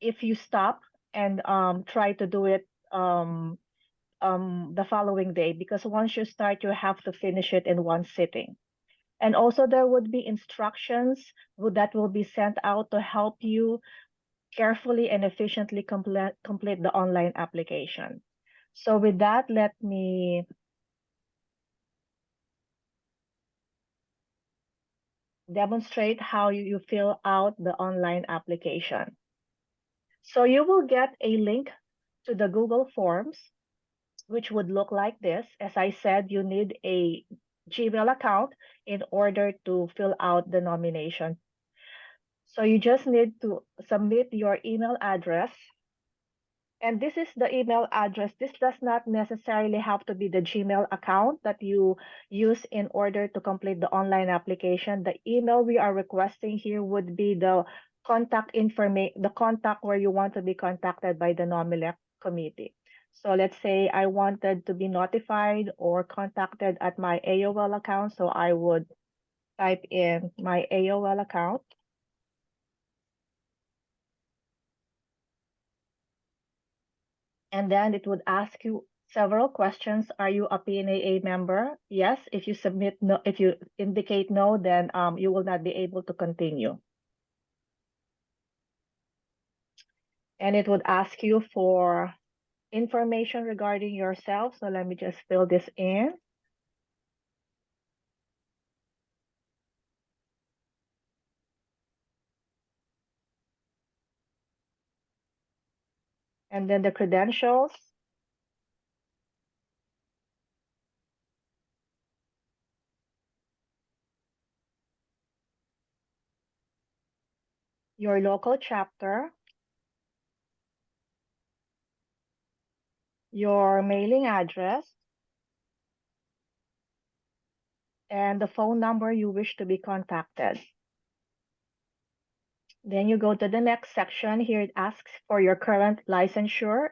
if you stop and try to do it the following day. Because once you start, you have to finish it in one sitting. And also there would be instructions that will be sent out to help you carefully and efficiently complete the online application. So with that, let me demonstrate how you fill out the online application. So you will get a link to the Google Forms, which would look like this. As I said, you need a Gmail account in order to fill out the nomination. So you just need to submit your email address. And this is the email address. This does not necessarily have to be the Gmail account that you use in order to complete the online application. The email we are requesting here would be the contact information, the contact where you want to be contacted by the NOMELEC committee. So let's say I wanted to be notified or contacted at my AOL account. So I would type in my AOL account. And then it would ask you several questions. Are you a PNAA member? Yes. If you submit no, if you indicate no, then you will not be able to continue. And it would ask you for information regarding yourself. So let me just fill this in. And then the credentials. Your local chapter. Your mailing address. And the phone number you wish to be contacted. Then you go to the next section. Here it asks for your current licensure.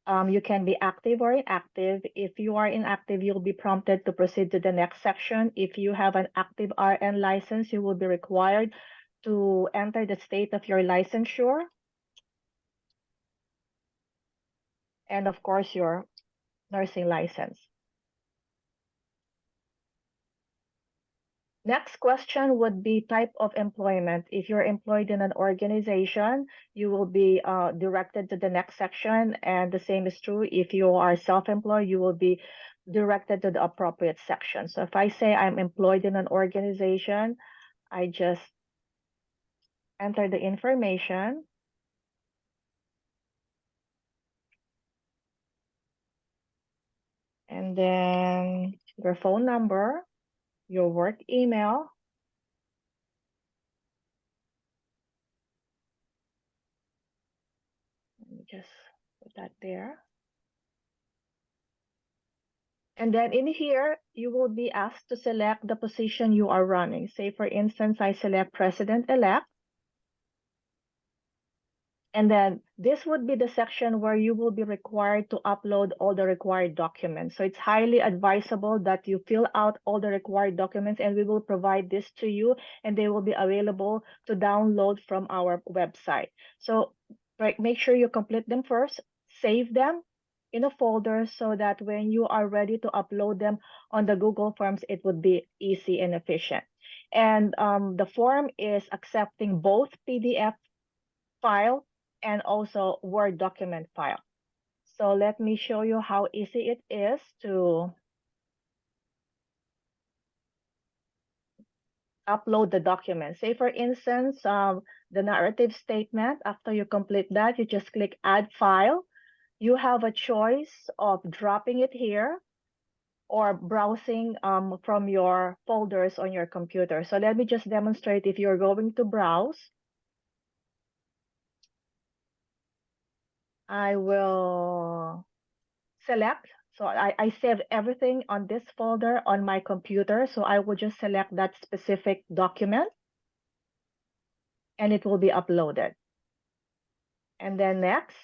You can be active or inactive. If you are inactive, you'll be prompted to proceed to the next section. If you have an active RN license, you will be required to enter the state of your licensure. And of course, your nursing license. Next question would be type of employment. If you're employed in an organization, you will be directed to the next section. And the same is true if you are self-employed, you will be directed to the appropriate section. So if I say I'm employed in an organization, I just enter the information. And then your phone number, your work email. Let me just put that there. And then in here, you will be asked to select the position you are running. Say, for instance, I select president-elect. And then this would be the section where you will be required to upload all the required documents. So it's highly advisable that you fill out all the required documents, and we will provide this to you, and they will be available to download from our website. So make sure you complete them first, save them in a folder so that when you are ready to upload them on the Google Forms, it would be easy and efficient. And the form is accepting both PDF file and also Word document file. So let me show you how easy it is to upload the document. Say for instance, the narrative statement, after you complete that, you just click add file. You have a choice of dropping it here or browsing from your folders on your computer. So let me just demonstrate. If you're going to browse, I will select. So I saved everything on this folder on my computer. So I will just select that specific document and it will be uploaded. And then next,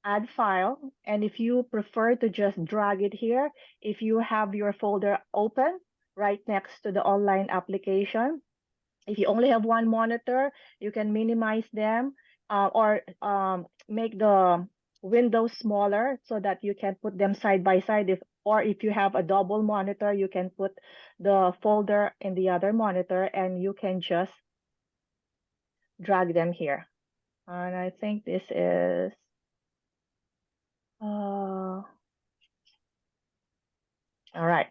add file. And if you prefer to just drag it here, if you have your folder open right next to the online application, if you only have one monitor, you can minimize them or make the windows smaller so that you can put them side by side. Or if you have a double monitor, you can put the folder in the other monitor and you can just drag them here. And I think this is all right.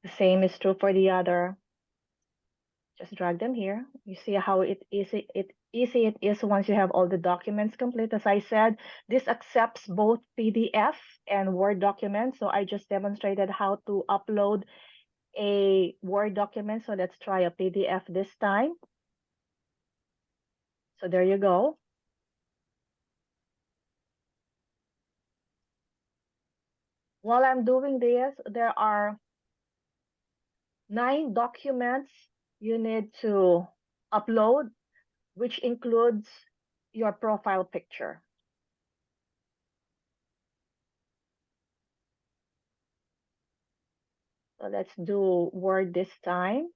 The same is true for the other. Just drag them here. You see how easy it is once you have all the documents complete. As I said, this accepts both PDF and Word documents. So I just demonstrated how to upload a Word document. So let's try a PDF this time. So there you go. While I'm doing this, there are 9 documents you need to upload, which includes your profile picture. So let's do Word this time.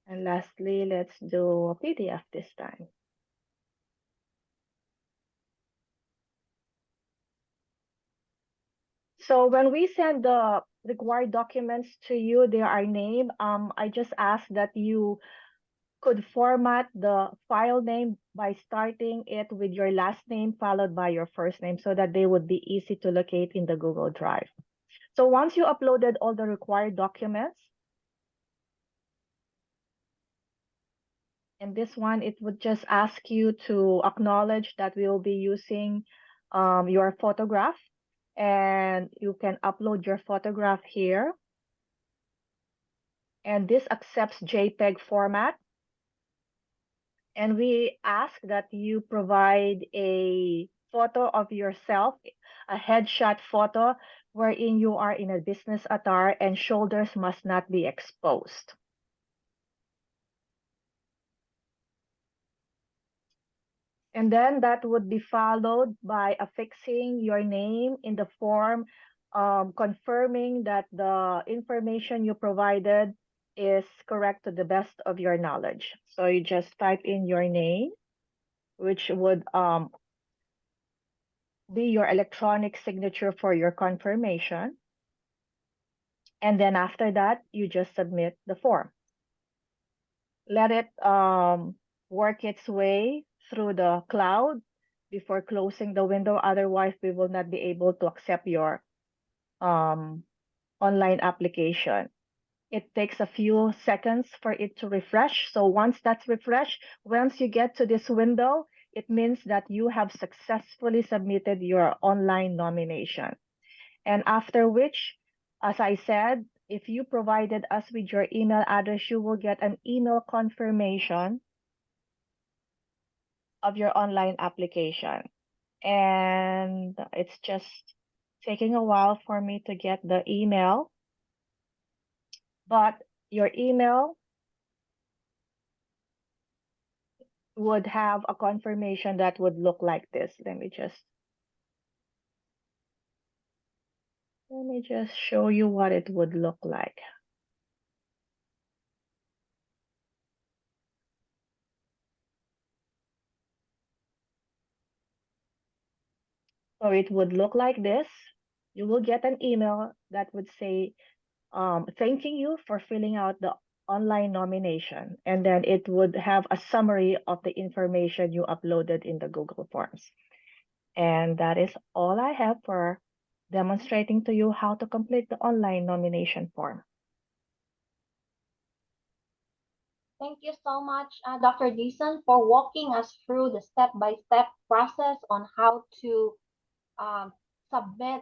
And lastly, let's do a PDF this time. So when we send the required documents to you, they are named. I just ask that you could format the file name by starting it with your last name followed by your first name so that they would be easy to locate in the Google Drive. So once you uploaded all the required documents, in this one, it would just ask you to acknowledge that we will be using your photograph, and you can upload your photograph here. And this accepts JPEG format. And we ask that you provide a photo of yourself, a headshot photo wherein you are in a business attire and shoulders must not be exposed. And then that would be followed by affixing your name in the form, confirming that the information you provided is correct to the best of your knowledge. So you just type in your name, which would be your electronic signature for your confirmation. And then after that, you just submit the form. Let it work its way through the cloud before closing the window. Otherwise, we will not be able to accept your online application. It takes a few seconds for it to refresh. So once that's refreshed, once you get to this window, it means that you have successfully submitted your online nomination. And after which, as I said, if you provided us with your email address, you will get an email confirmation of your online application. and it's just taking a while for me to get the email. But your email would have a confirmation that would look like this. Let me just show you what it would look like. So it would look like this. You will get an email that would say, thanking you for filling out the online nomination. And then it would have a summary of the information you uploaded in the Google Forms. And that is all I have for demonstrating to you how to complete the online nomination form. Thank you so much, Dr. Deason, for walking us through the step-by-step process on how to submit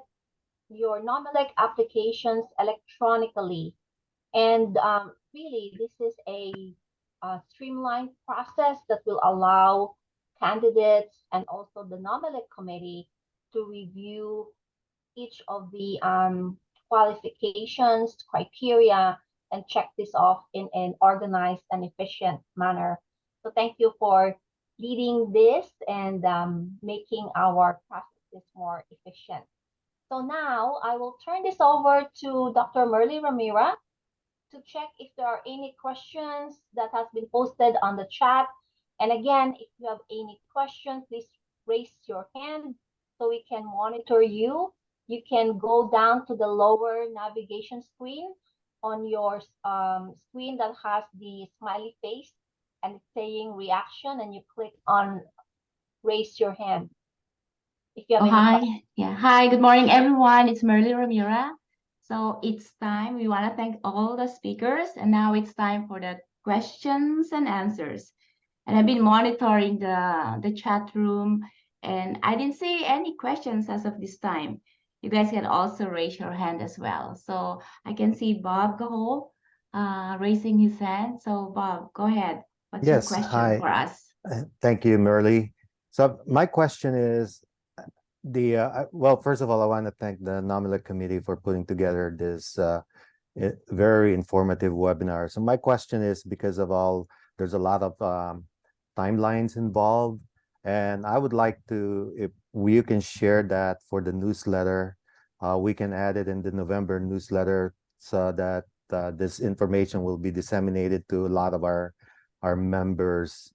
your NOMELEC applications electronically. And really, this is a streamlined process that will allow candidates and also the NOMELEC committee to review each of the qualifications, criteria, and check this off in an organized and efficient manner. So thank you for leading this and making our processes more efficient. So now I will turn this over to Dr. Merly Ramira to check if there are any questions that has been posted on the chat. And again, if you have any questions, please raise your hand so we can monitor you. You can go down to the lower navigation screen on your screen that has the smiley face and it's saying reaction, and you click on raise your hand. If you have any questions. Hi. Yeah. Hi. Good morning, everyone. It's Merly Ramira. So it's time. We want to thank all the speakers, and now it's time for the questions and answers. And I've been monitoring the chat room, and I didn't see any questions as of this time. You guys can also raise your hand as well. So I can see Bob Gahol raising his hand. So Bob, go ahead. What's your Yes, question hi. for us? Thank you, Merly. So my question is well, first of all, I want to thank the NOMELEC committee for putting together this very informative webinar. So my question is, because of there's a lot of timelines involved, and I would like to, if you can share that for the newsletter, we can add it in the November newsletter so that this information will be disseminated to a lot of our members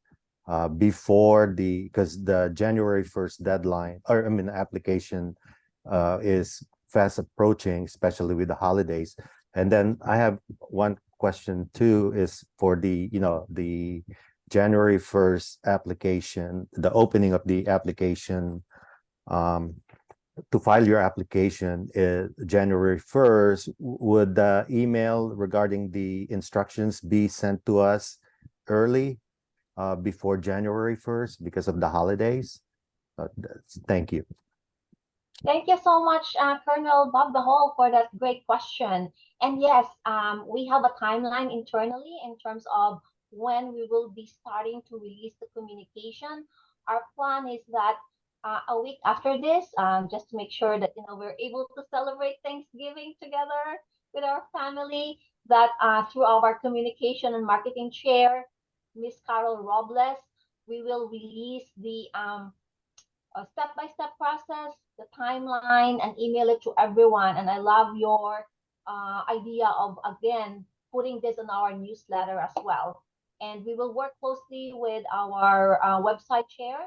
before because the January 1st deadline, or I mean, application is fast approaching, especially with the holidays. And then I have one question too, is for the January 1st application, the opening of the application, to file your application January 1st, would the email regarding the instructions be sent to us early before January 1st because of the holidays? Thank you. Thank you so much, Colonel Bob Bahol, for that great question. And yes, we have a timeline internally in terms of when we will be starting to release the communication. Our plan is that a week after this, just to make sure that we're able to celebrate Thanksgiving together with our family, that through our communication and marketing chair, Miss Carol Robles, we will release the step-by-step process, the timeline, and email it to everyone. And I love your idea of, again, putting this in our newsletter as well. And we will work closely with our website chair,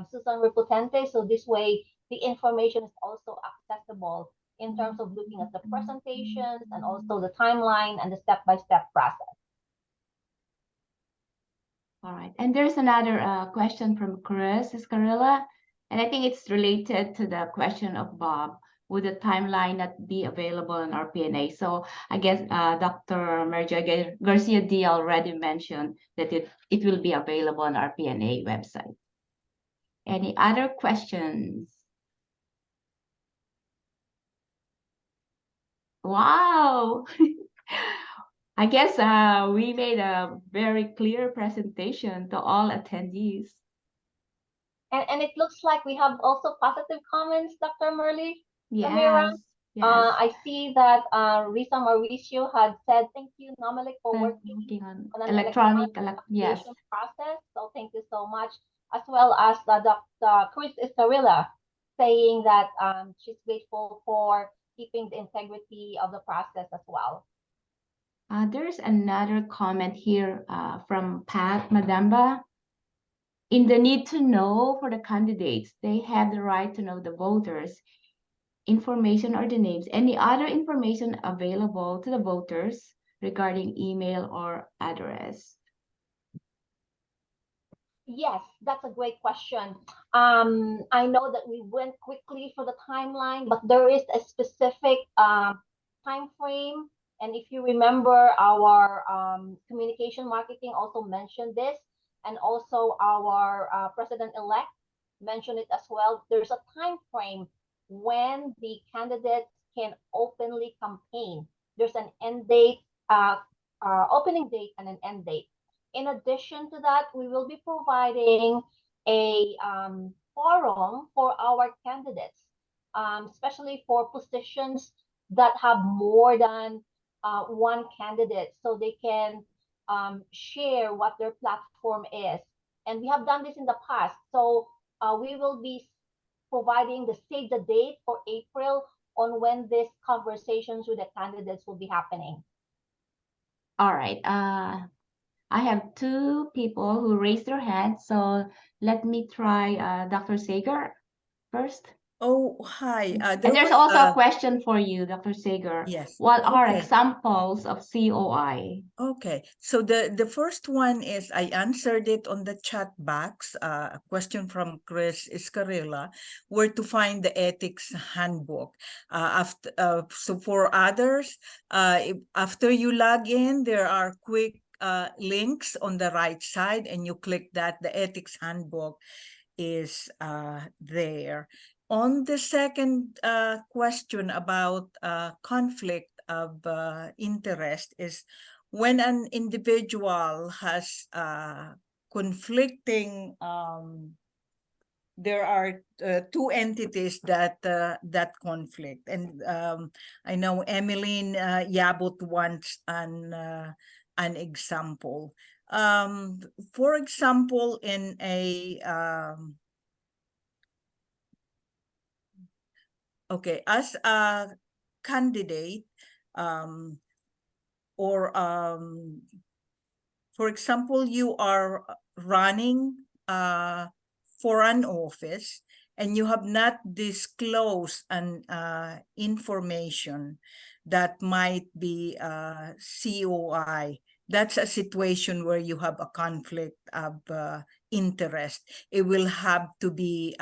Susan Repotente, so this way the information is also accessible in terms of looking at the presentations and also the timeline and the step-by-step process. All right. And there's another question from Chris Escarilla, and I think it's related to the question of Bob. Would the timeline not be available in our PNA? So I guess Dr. Merja Garcia D already mentioned that it will be available on our PNA website. Any other questions? Wow. I guess we made a very clear presentation to all attendees. And it looks like we have also positive comments, Dr. Ramira. Yes, yes. I see that Risa Mauricio had said, thank you, NOMELEC, for working Working on on an electronic, application yes. process. So thank you so much. As well as Dr. Chris Escarilla saying that she's grateful for keeping the integrity of the process as well. There's another comment here from Pat Madamba. In the need to know for the candidates, they have the right to know the voters' information or the names. Any other information available to the voters regarding email or address? Yes, that's a great question. I know that we went quickly for the timeline, but there is a specific time frame. And if you remember, our communication marketing also mentioned this, and also our president-elect mentioned it as well. There's a time frame when the candidates can openly campaign. There's an end date, opening date, and an end date. In addition to that, we will be providing a forum for our candidates, especially for positions that have more than one candidate, so they can share what their platform is. And we have done this in the past. So we will be providing the save the date for April on when these conversations with the candidates will be happening. All right. I have two people who raised their hands, so let me try Dr. Sager first. Oh, hi. And there's also a question for you, Dr. Sager. Yes. What are Okay. examples of COI? Okay, so the first one is I answered it on the chat box, a question from Chris Iscarilla, where to find the ethics handbook. So for others, after you log in, there are quick links on the right side, and you click that. The ethics handbook is there. On the second question about conflict of interest is when an individual has conflicting, there are two entities that that conflict, and I know Emmeline Yabut wants an example. For example, in a okay, as a candidate, or for example, you are running for an office and you have not disclosed an information that might be COI. That's a situation where you have a conflict of interest. It will have to be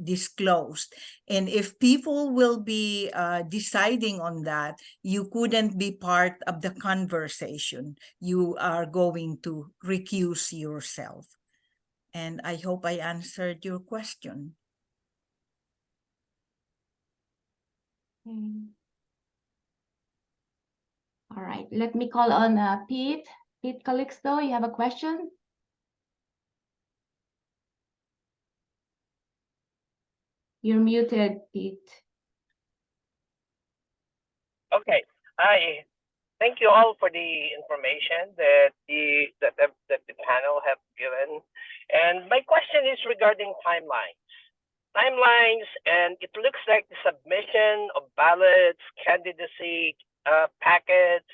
disclosed. And if people will be deciding on that, you couldn't be part of the conversation. You are going to recuse yourself. And I hope I answered your question. All right, let me call on Pete. Pete Calixto, you have a question? You're muted, Pete. Okay. Hi. Thank you all for the information that the panel have given. And my question is regarding timelines. Timelines, and it looks like the submission of ballots, candidacy packets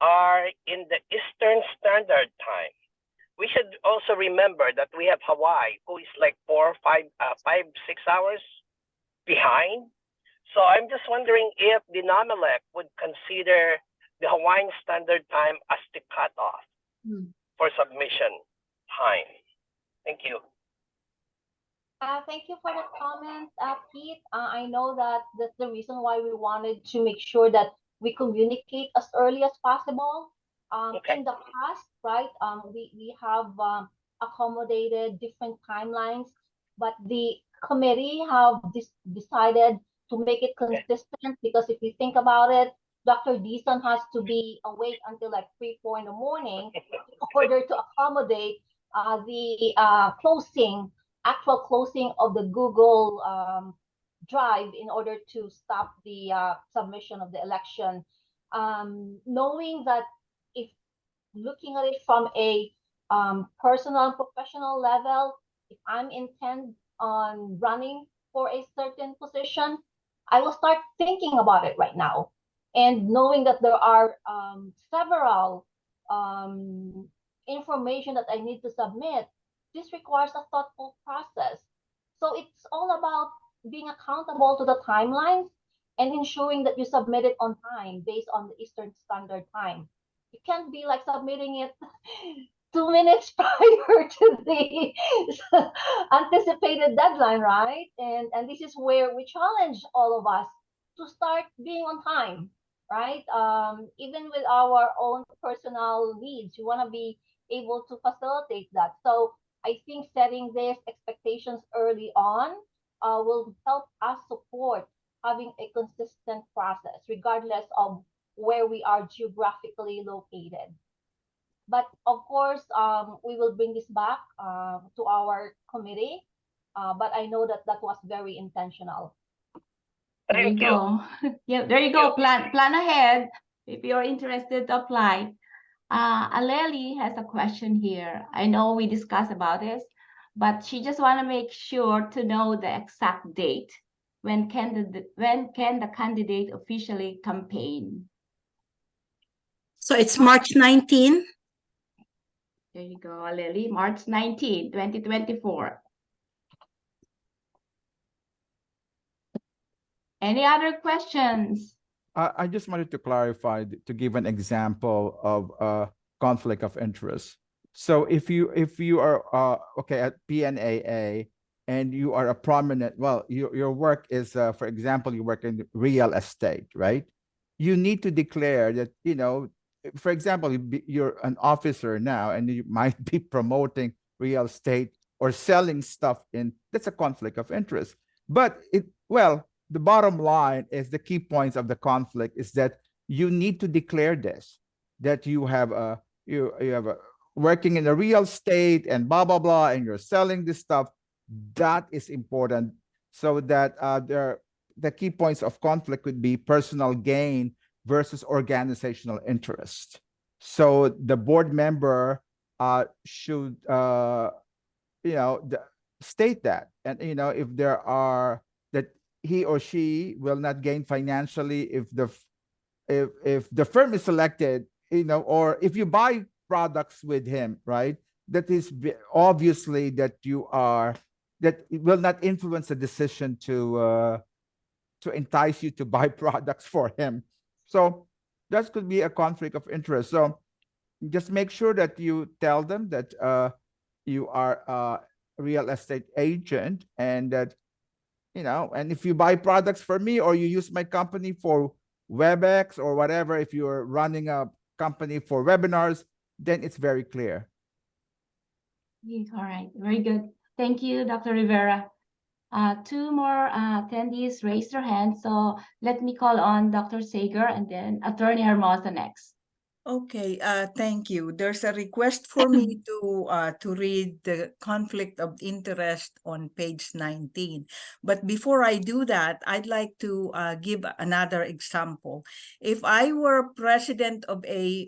are in the Eastern Standard Time. We should also remember that we have Hawaii, who is like 5, 6 hours behind. So I'm just wondering if the NOMELEC would consider the Hawaiian Standard Time as the cutoff for submission time. Thank you. Thank you for the comment, Pete. I know that that's the reason why we wanted to make sure that we communicate as early as possible. Okay. In the past, right, we have accommodated different timelines, but the committee have decided to make it consistent, because if you think about it, Dr. Deason has to be awake until like 3, 4 in the morning in order to accommodate the closing actual closing of the Google Drive in order to stop the submission of the election. Knowing that if looking at it from a personal and professional level, if I'm intent on running for a certain position, I will start thinking about it right now. And knowing that there are several information that I need to submit, this requires a thoughtful process. So it's all about being accountable to the timelines and ensuring that you submit it on time based on the Eastern Standard Time. You can't be like submitting it 2 minutes prior to the anticipated deadline, right? And this is where we challenge all of us to start being on time, right? Even with our own personal needs, we want to be able to facilitate that. So I think setting these expectations early on will help us support having a consistent process, regardless of where we are geographically located. But of course, we will bring this back to our committee. But I know that that was very intentional. There you Thank you. go. Yeah, there you go. Plan ahead if you're interested to apply. Aleli has a question here. I know we discussed about this, but she just want to make sure to know the exact date. When can the candidate officially campaign? So it's March 19. There you go, Aleli. March 19, 2024. Any other questions? I just wanted to clarify, to give an example of conflict of interest. So if you are okay at PNAA and you are a prominent, well, your work is, for example, you work in real estate, right? You need to declare that, you know, for example, you're an officer now and you might be promoting real estate or selling stuff that's a conflict of interest. But the bottom line is the key points of the conflict is that you need to declare this, that you have you have a working in the real estate and blah blah blah, and you're selling this stuff. That is important, so that the key points of conflict could be personal gain versus organizational interest. So the board member should state that, and if there are that he or she will not gain financially if the firm is selected, or if you buy products with him, right? That is obviously that it will not influence the decision to entice you to buy products for him. So that could be a conflict of interest. So just make sure that you tell them that you are a real estate agent, and that and if you buy products for me or you use my company for WebEx or whatever, if you're running a company for webinars, then it's very clear. All right, very good. Thank you, Dr. Rivera. Two more attendees raised their hands, so let me call on Dr. Sager and then Attorney Hermosa next. Okay, thank you. There's a request for me to read the conflict of interest on page 19. But before I do that, I'd like to give another example. If I were president of a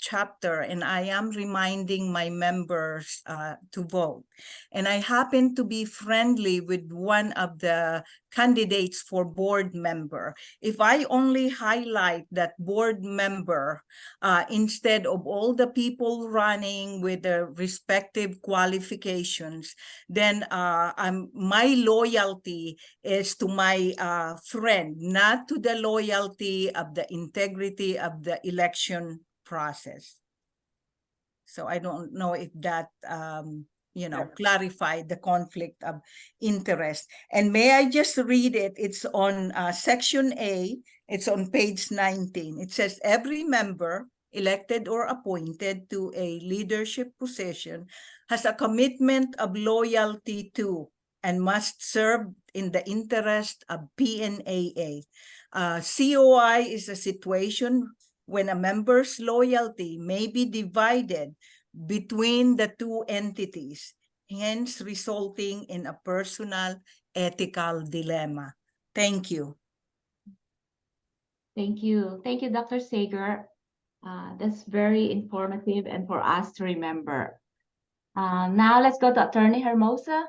chapter and I am reminding my members to vote, and I happen to be friendly with one of the candidates for board member, if I only highlight that board member instead of all the people running with their respective qualifications, then my loyalty is to my friend, not to the loyalty of the integrity of the election process. So I don't know if that clarify the conflict of interest. And may I just read it? It's on section A. It's on page 19. It says, every member elected or appointed to a leadership position has a commitment of loyalty to and must serve in the interest of PNAA. COI is a situation when a member's loyalty may be divided between the two entities. hence resulting in a personal ethical dilemma. Thank you. Thank you. Thank you, Dr. Sager. That's very informative and for us to remember. Now let's go to Attorney Hermosa.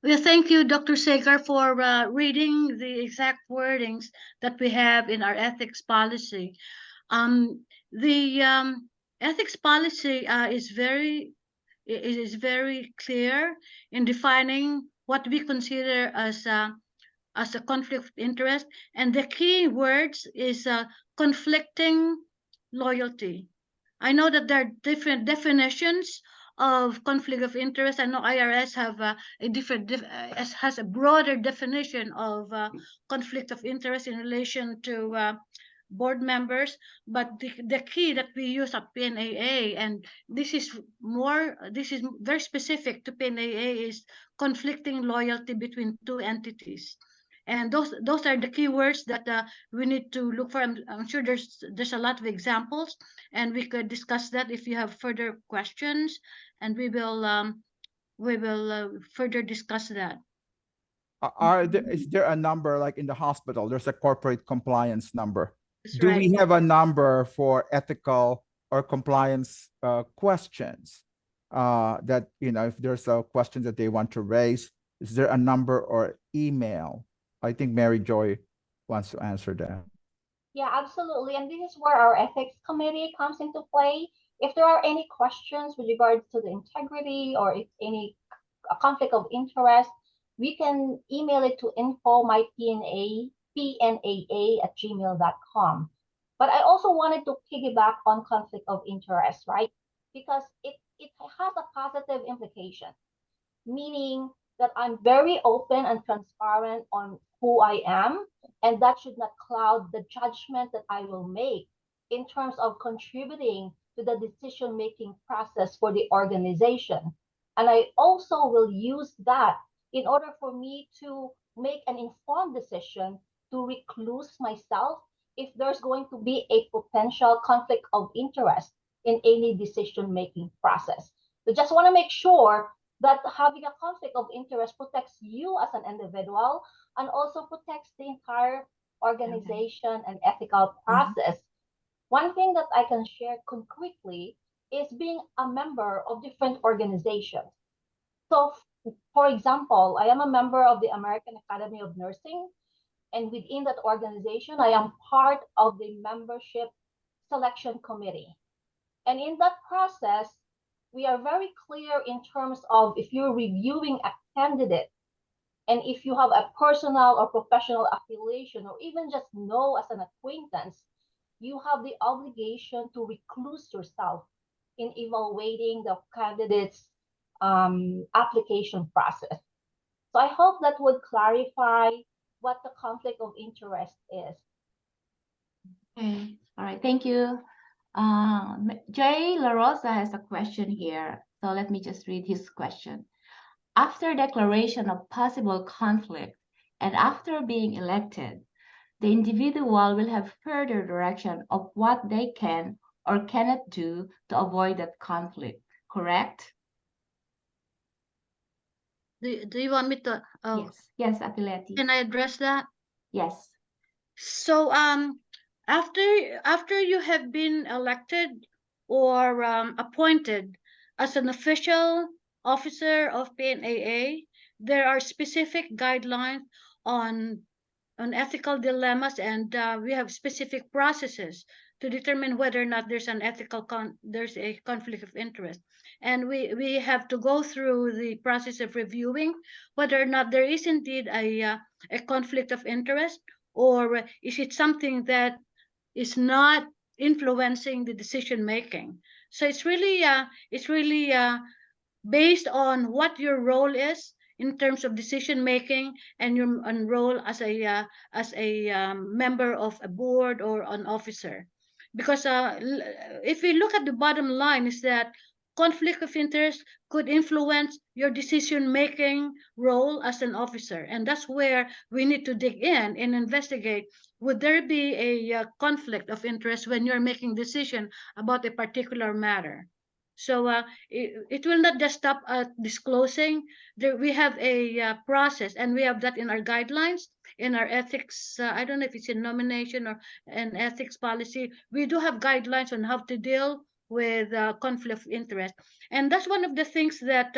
Well, thank you, Dr. Sagar, for reading the exact wordings that we have in our ethics policy. The ethics policy is very clear in defining what we consider as a conflict of interest, and the key words is conflicting loyalty. I know that there are different definitions of conflict of interest. I know IRS have a has a broader definition of conflict of interest in relation to board members, but the key that we use at PNAA, and this is very specific to PNAA, is conflicting loyalty between two entities. And those are the keywords that we need to look for. I'm sure there's a lot of examples, and we could discuss that if you have further questions, and we will further discuss that. Is there a number like in the hospital? There's a corporate compliance number. That's Do right. we have a number for ethical or compliance questions? That, you know, if there's a question that they want to raise, is there a number or email? I think Mary Joy wants to answer that. Yeah, absolutely. And this is where our ethics committee comes into play. If there are any questions with regards to the integrity or if any a conflict of interest, we can email it to pnaa@gmail.com. But I also wanted to piggyback on conflict of interest, right? Because it has a positive implication, meaning that I'm very open and transparent on who I am, and that should not cloud the judgment that I will make in terms of contributing to the decision-making process for the organization. And I also will use that in order for me to make an informed decision to recluse myself if there's going to be a potential conflict of interest in any decision-making process. So just want to make sure that having a conflict of interest protects you as an individual and also protects the entire organization and ethical process. One thing that I can share concretely is being a member of different organizations. So, for example, I am a member of the American Academy of Nursing, and within that organization, I am part of the membership selection committee. And in that process, we are very clear in terms of if you're reviewing a candidate and if you have a personal or professional affiliation or even just know as an acquaintance, you have the obligation to recluse yourself in evaluating the candidate's application process. So I hope that would clarify what the conflict of interest is. Okay, all right, thank you. Jay La Rosa has a question here, so let me just read his question. After declaration of possible conflict and after being elected, the individual will have further direction of what they can or cannot do to avoid that conflict, correct? Do you want me to? Yes, Apileti. Can I address that? Yes. So after you have been elected or appointed as an official officer of PNAA, there are specific guidelines on ethical dilemmas, and we have specific processes to determine whether or not there's an there's a conflict of interest. And we have to go through the process of reviewing whether or not there is indeed a conflict of interest, or is it something that is not influencing the decision making. So it's really based on what your role is in terms of decision making and your role as a member of a board or an officer. Because if we look at the bottom line, is that conflict of interest could influence your decision making role as an officer, and that's where we need to dig in and investigate. Would there be a conflict of interest when you're making decision about a particular matter? So it will not just stop at disclosing. We have a process, and we have that in our guidelines, in our ethics. I don't know if it's in nomination or an ethics policy. We do have guidelines on how to deal with conflict of interest, and that's one of the things that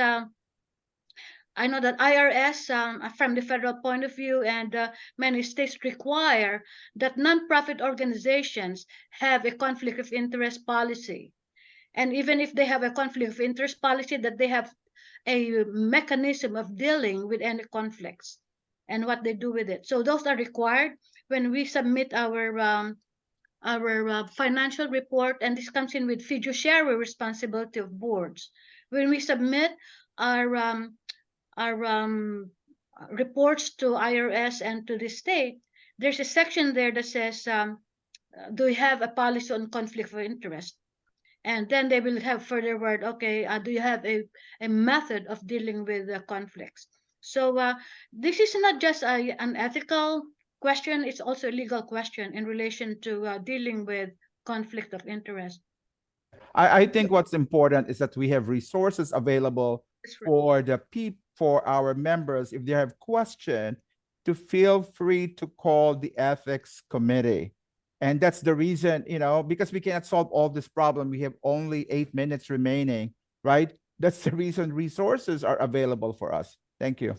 I know that IRS, from the federal point of view, and many states require that nonprofit organizations have a conflict of interest policy. And even if they have a conflict of interest policy, that they have a mechanism of dealing with any conflicts and what they do with it. So those are required when we submit our financial report, and this comes in with fiduciary responsibility of boards. When we submit our reports to IRS and to the state, there's a section there that says, do we have a policy on conflict of interest? And then they will have further word, okay, do you have a method of dealing with conflicts? So this is not just an ethical question, it's also a legal question in relation to dealing with conflict of interest. I think what's important is that we have resources available for for our members. If they have question, to feel free to call the ethics committee. And that's the reason, because we cannot solve all this problem. We have only 8 minutes remaining, right? That's the reason resources are available for us. Thank you.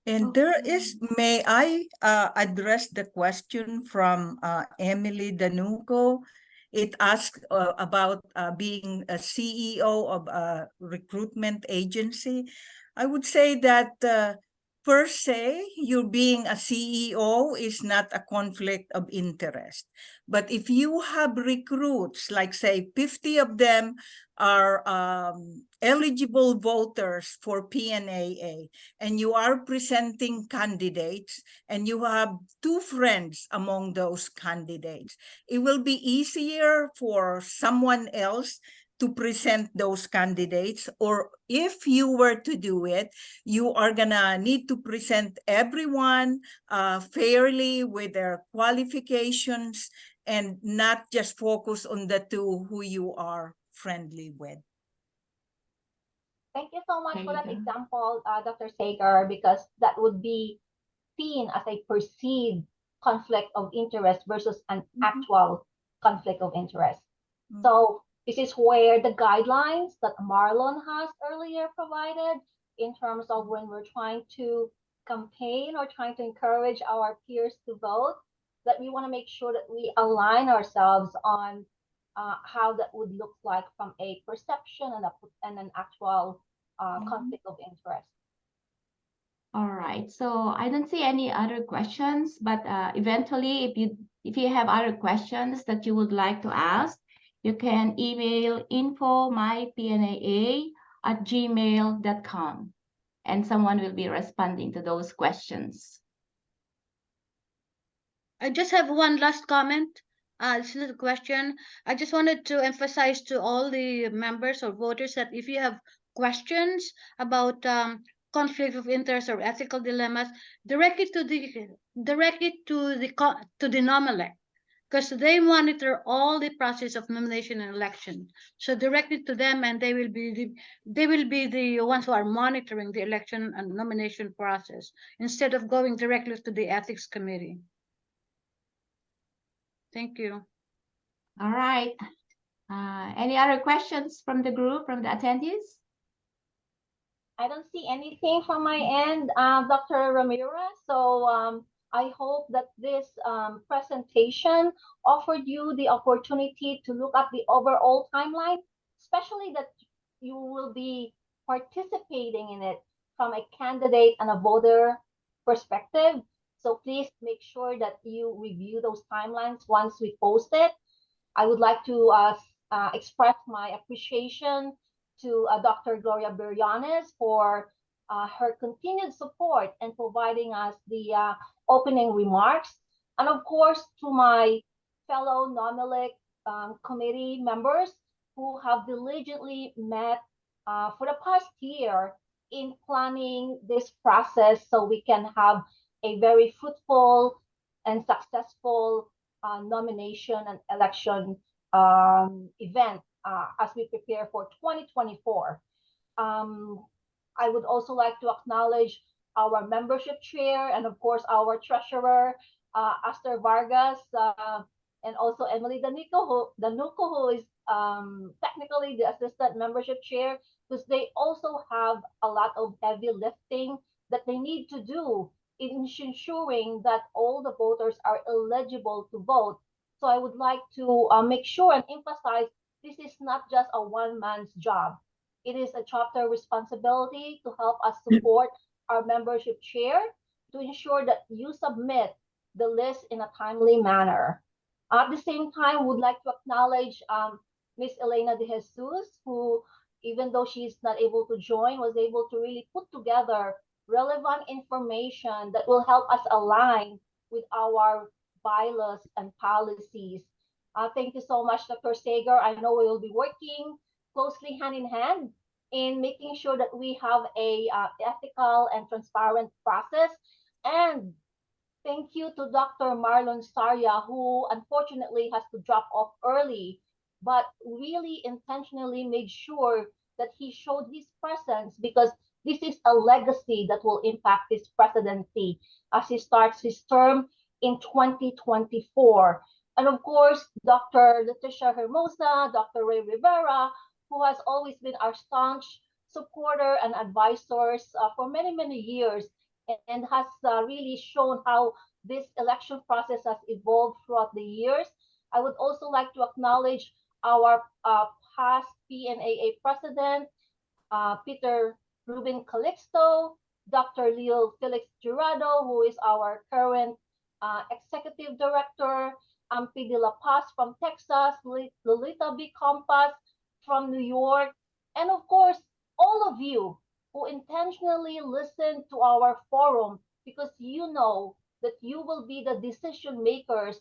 And there is, may I address the question from Emily Danuco? It asks about being a CEO of a recruitment agency. I would say that per se, you being a CEO is not a conflict of interest. But if you have recruits, like say 50 of them are eligible voters for PNAA, and you are presenting candidates, and you have 2 friends among those candidates, it will be easier for someone else to present those candidates. Or if you were to do it, you are gonna need to present everyone fairly with their qualifications, and not just focus on the 2 who you are friendly with. Thank you so much There for you that go. example, Dr. Sagar, because that would be seen as a perceived conflict of interest versus an actual conflict of interest. So this is where the guidelines that Marlon has earlier provided in terms of when we're trying to campaign or trying to encourage our peers to vote, that we want to make sure that we align ourselves on how that would look like from a perception and an actual conflict of interest. All right, so I don't see any other questions, but eventually, if you have other questions that you would like to ask, you can email info.mypnaa@gmail.com, and someone will be responding to those questions. I just have one last comment. This is a question. I just wanted to emphasize to all the members or voters that if you have questions about conflict of interest or ethical dilemmas, direct it to the NOMELEC, because they monitor all the process of nomination and election. So direct it to them, and they will be the ones who are monitoring the election and nomination process instead of going directly to the ethics committee. Thank you. All right. Any other questions from the group, from the attendees? I don't see anything from my end, Dr. Ramirez. So I hope that this presentation offered you the opportunity to look at the overall timeline, especially that you will be participating in it from a candidate and a voter perspective. So please make sure that you review those timelines once we post it. I would like to express my appreciation to Dr. Gloria Berrianes for her continued support and providing us the opening remarks. And of course, to my fellow NOMELEC committee members who have diligently met for the past year in planning this process so we can have a very fruitful and successful nomination and election event as we prepare for 2024. I would also like to acknowledge our membership chair and of course our treasurer, Aster Vargas, and also Emily Danuco, who is technically the assistant membership chair, because they also have a lot of heavy lifting that they need to do in ensuring that all the voters are eligible to vote. So I would like to make sure and emphasize this is not just a one man's job. It is a chapter responsibility to help us support our membership chair to ensure that you submit the list in a timely manner. At the same time, would like to acknowledge Miss Elena De Jesus, who, even though she's not able to join, was able to really put together relevant information that will help us align with our bylaws and policies. Thank you so much, Dr. Sager. I know we will be working closely hand in hand in making sure that we have a ethical and transparent process. And thank you to Dr. Marlon Saria, who unfortunately has to drop off early, but really intentionally made sure that he showed his presence because this is a legacy that will impact his presidency as he starts his term in 2024. And of course, Dr. Leticia Hermosa, Dr. Ray Rivera, who has always been our staunch supporter and advisors for many, many years and has really shown how this election process has evolved throughout the years. I would also like to acknowledge our past PNAA president, Peter Ruben Calixto, Dr. Leo Felix Jurado, who is our current executive director, Ampi de la Paz from Texas, Lolita B. Compas from New York, and of course, all of you who intentionally listen to our forum because you know that you will be the decision makers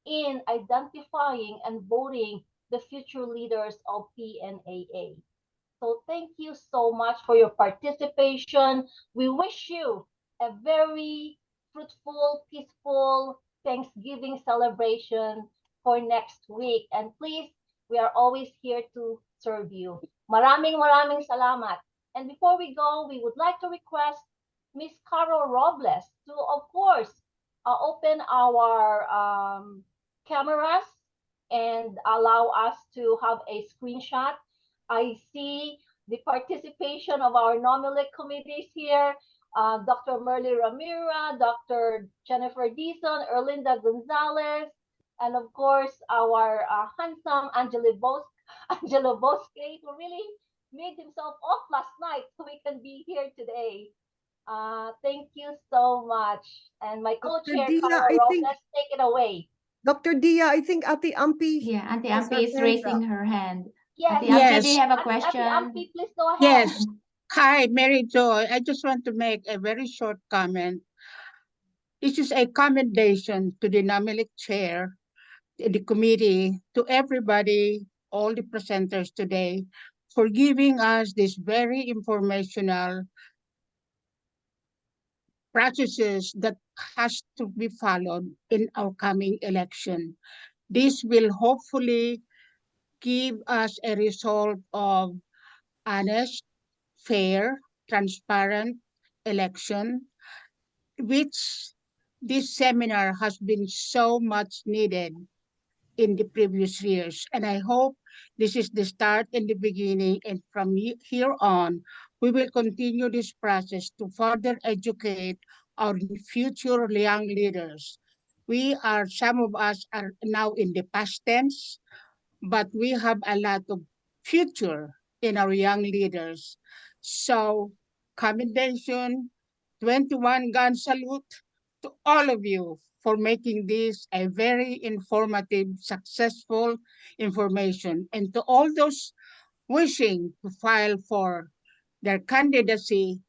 in identifying and voting the future leaders of PNAA. So thank you so much for your participation. We wish you a very fruitful, peaceful Thanksgiving celebration for next week. And please, we are always here to serve you. Maraming salamat. And before we go, we would like to request Miss Carol Robles to, of course, open our cameras and allow us to have a screenshot. I see the participation of our NOMELEC committees here, Dr. Merly Ramira, Dr. Jennifer Dizon, Erlinda Gonzalez, and of course our handsome Angelo Bosque, who really made himself off last night so we can be here today. Thank you so much. And my Dr. co-chair, Dia, Carol I think, Robles, take it away. Dr. Dia, I think Ate Ampi Yeah, Auntie has her Ampi is hands raising up. her hand. Yes, Auntie Ampi, do you Yes, have a Ate question? Ampi, please go ahead. yes. Hi, Mary Joy. I just want to make a very short comment. This is a commendation to the NOMELEC chair, the committee, to everybody, all the presenters today, for giving us this very informational processes that has to be followed in our coming election. This will hopefully give us a result of honest, fair, transparent election, which this seminar has been so much needed in the previous years. And I hope this is the start and the beginning. And from here on, we will continue this process to further educate our future young leaders. Some of us are now in the past tense, but we have a lot of future in our young leaders. So, commendation, 21 gun salute to all of you for making this a very informative, successful information. And to all those wishing to file for their candidacy,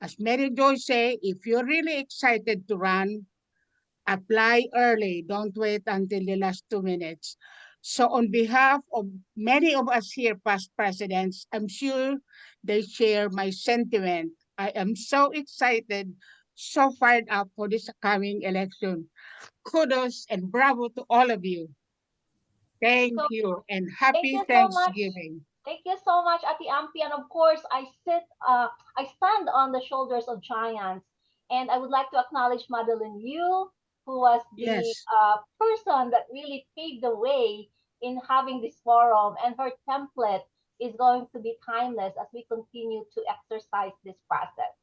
as Mary Joy say, if you're really excited to run, apply early. Don't wait until the last 2 minutes. So on behalf of many of us here, past presidents, I'm sure they share my sentiment. I am so excited, so fired up for this coming election. Kudos and bravo to all of you. Thank So, you and thank happy you so much. Thanksgiving. Thank you so much, Ati Ampi. And of course, I stand on the shoulders of giants. And I would like to acknowledge Madeline Yu, who was the Yes. person that really paved the way in having this forum. And her template is going to be timeless as we continue to exercise this process.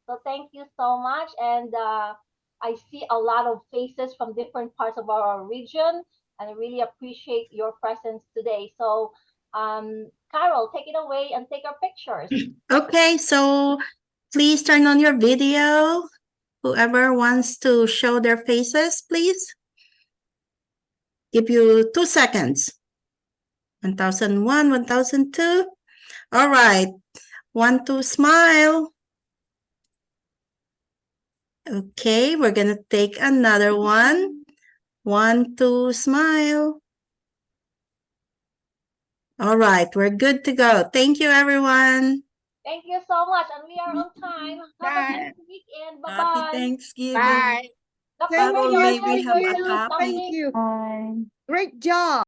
So thank you so much. And I see a lot of faces from different parts of our region, and I really appreciate your presence today. So, Carol, take it away and take our pictures. Okay, so please turn on your video. Whoever wants to show their faces, please. Give you 2 seconds. 1001, 1002. All right. 1, 2, smile. Okay, we're going to take another one. 1, 2, smile. All right, we're good to go. Thank you, everyone. Thank you so much. And we are on time. Have a Bye. good weekend. Happy Bye-bye. Thanksgiving. Bye. Dr. Thank Carol, may we Briones, you. have your a final copy? Thank topic. you. Bye. Great job.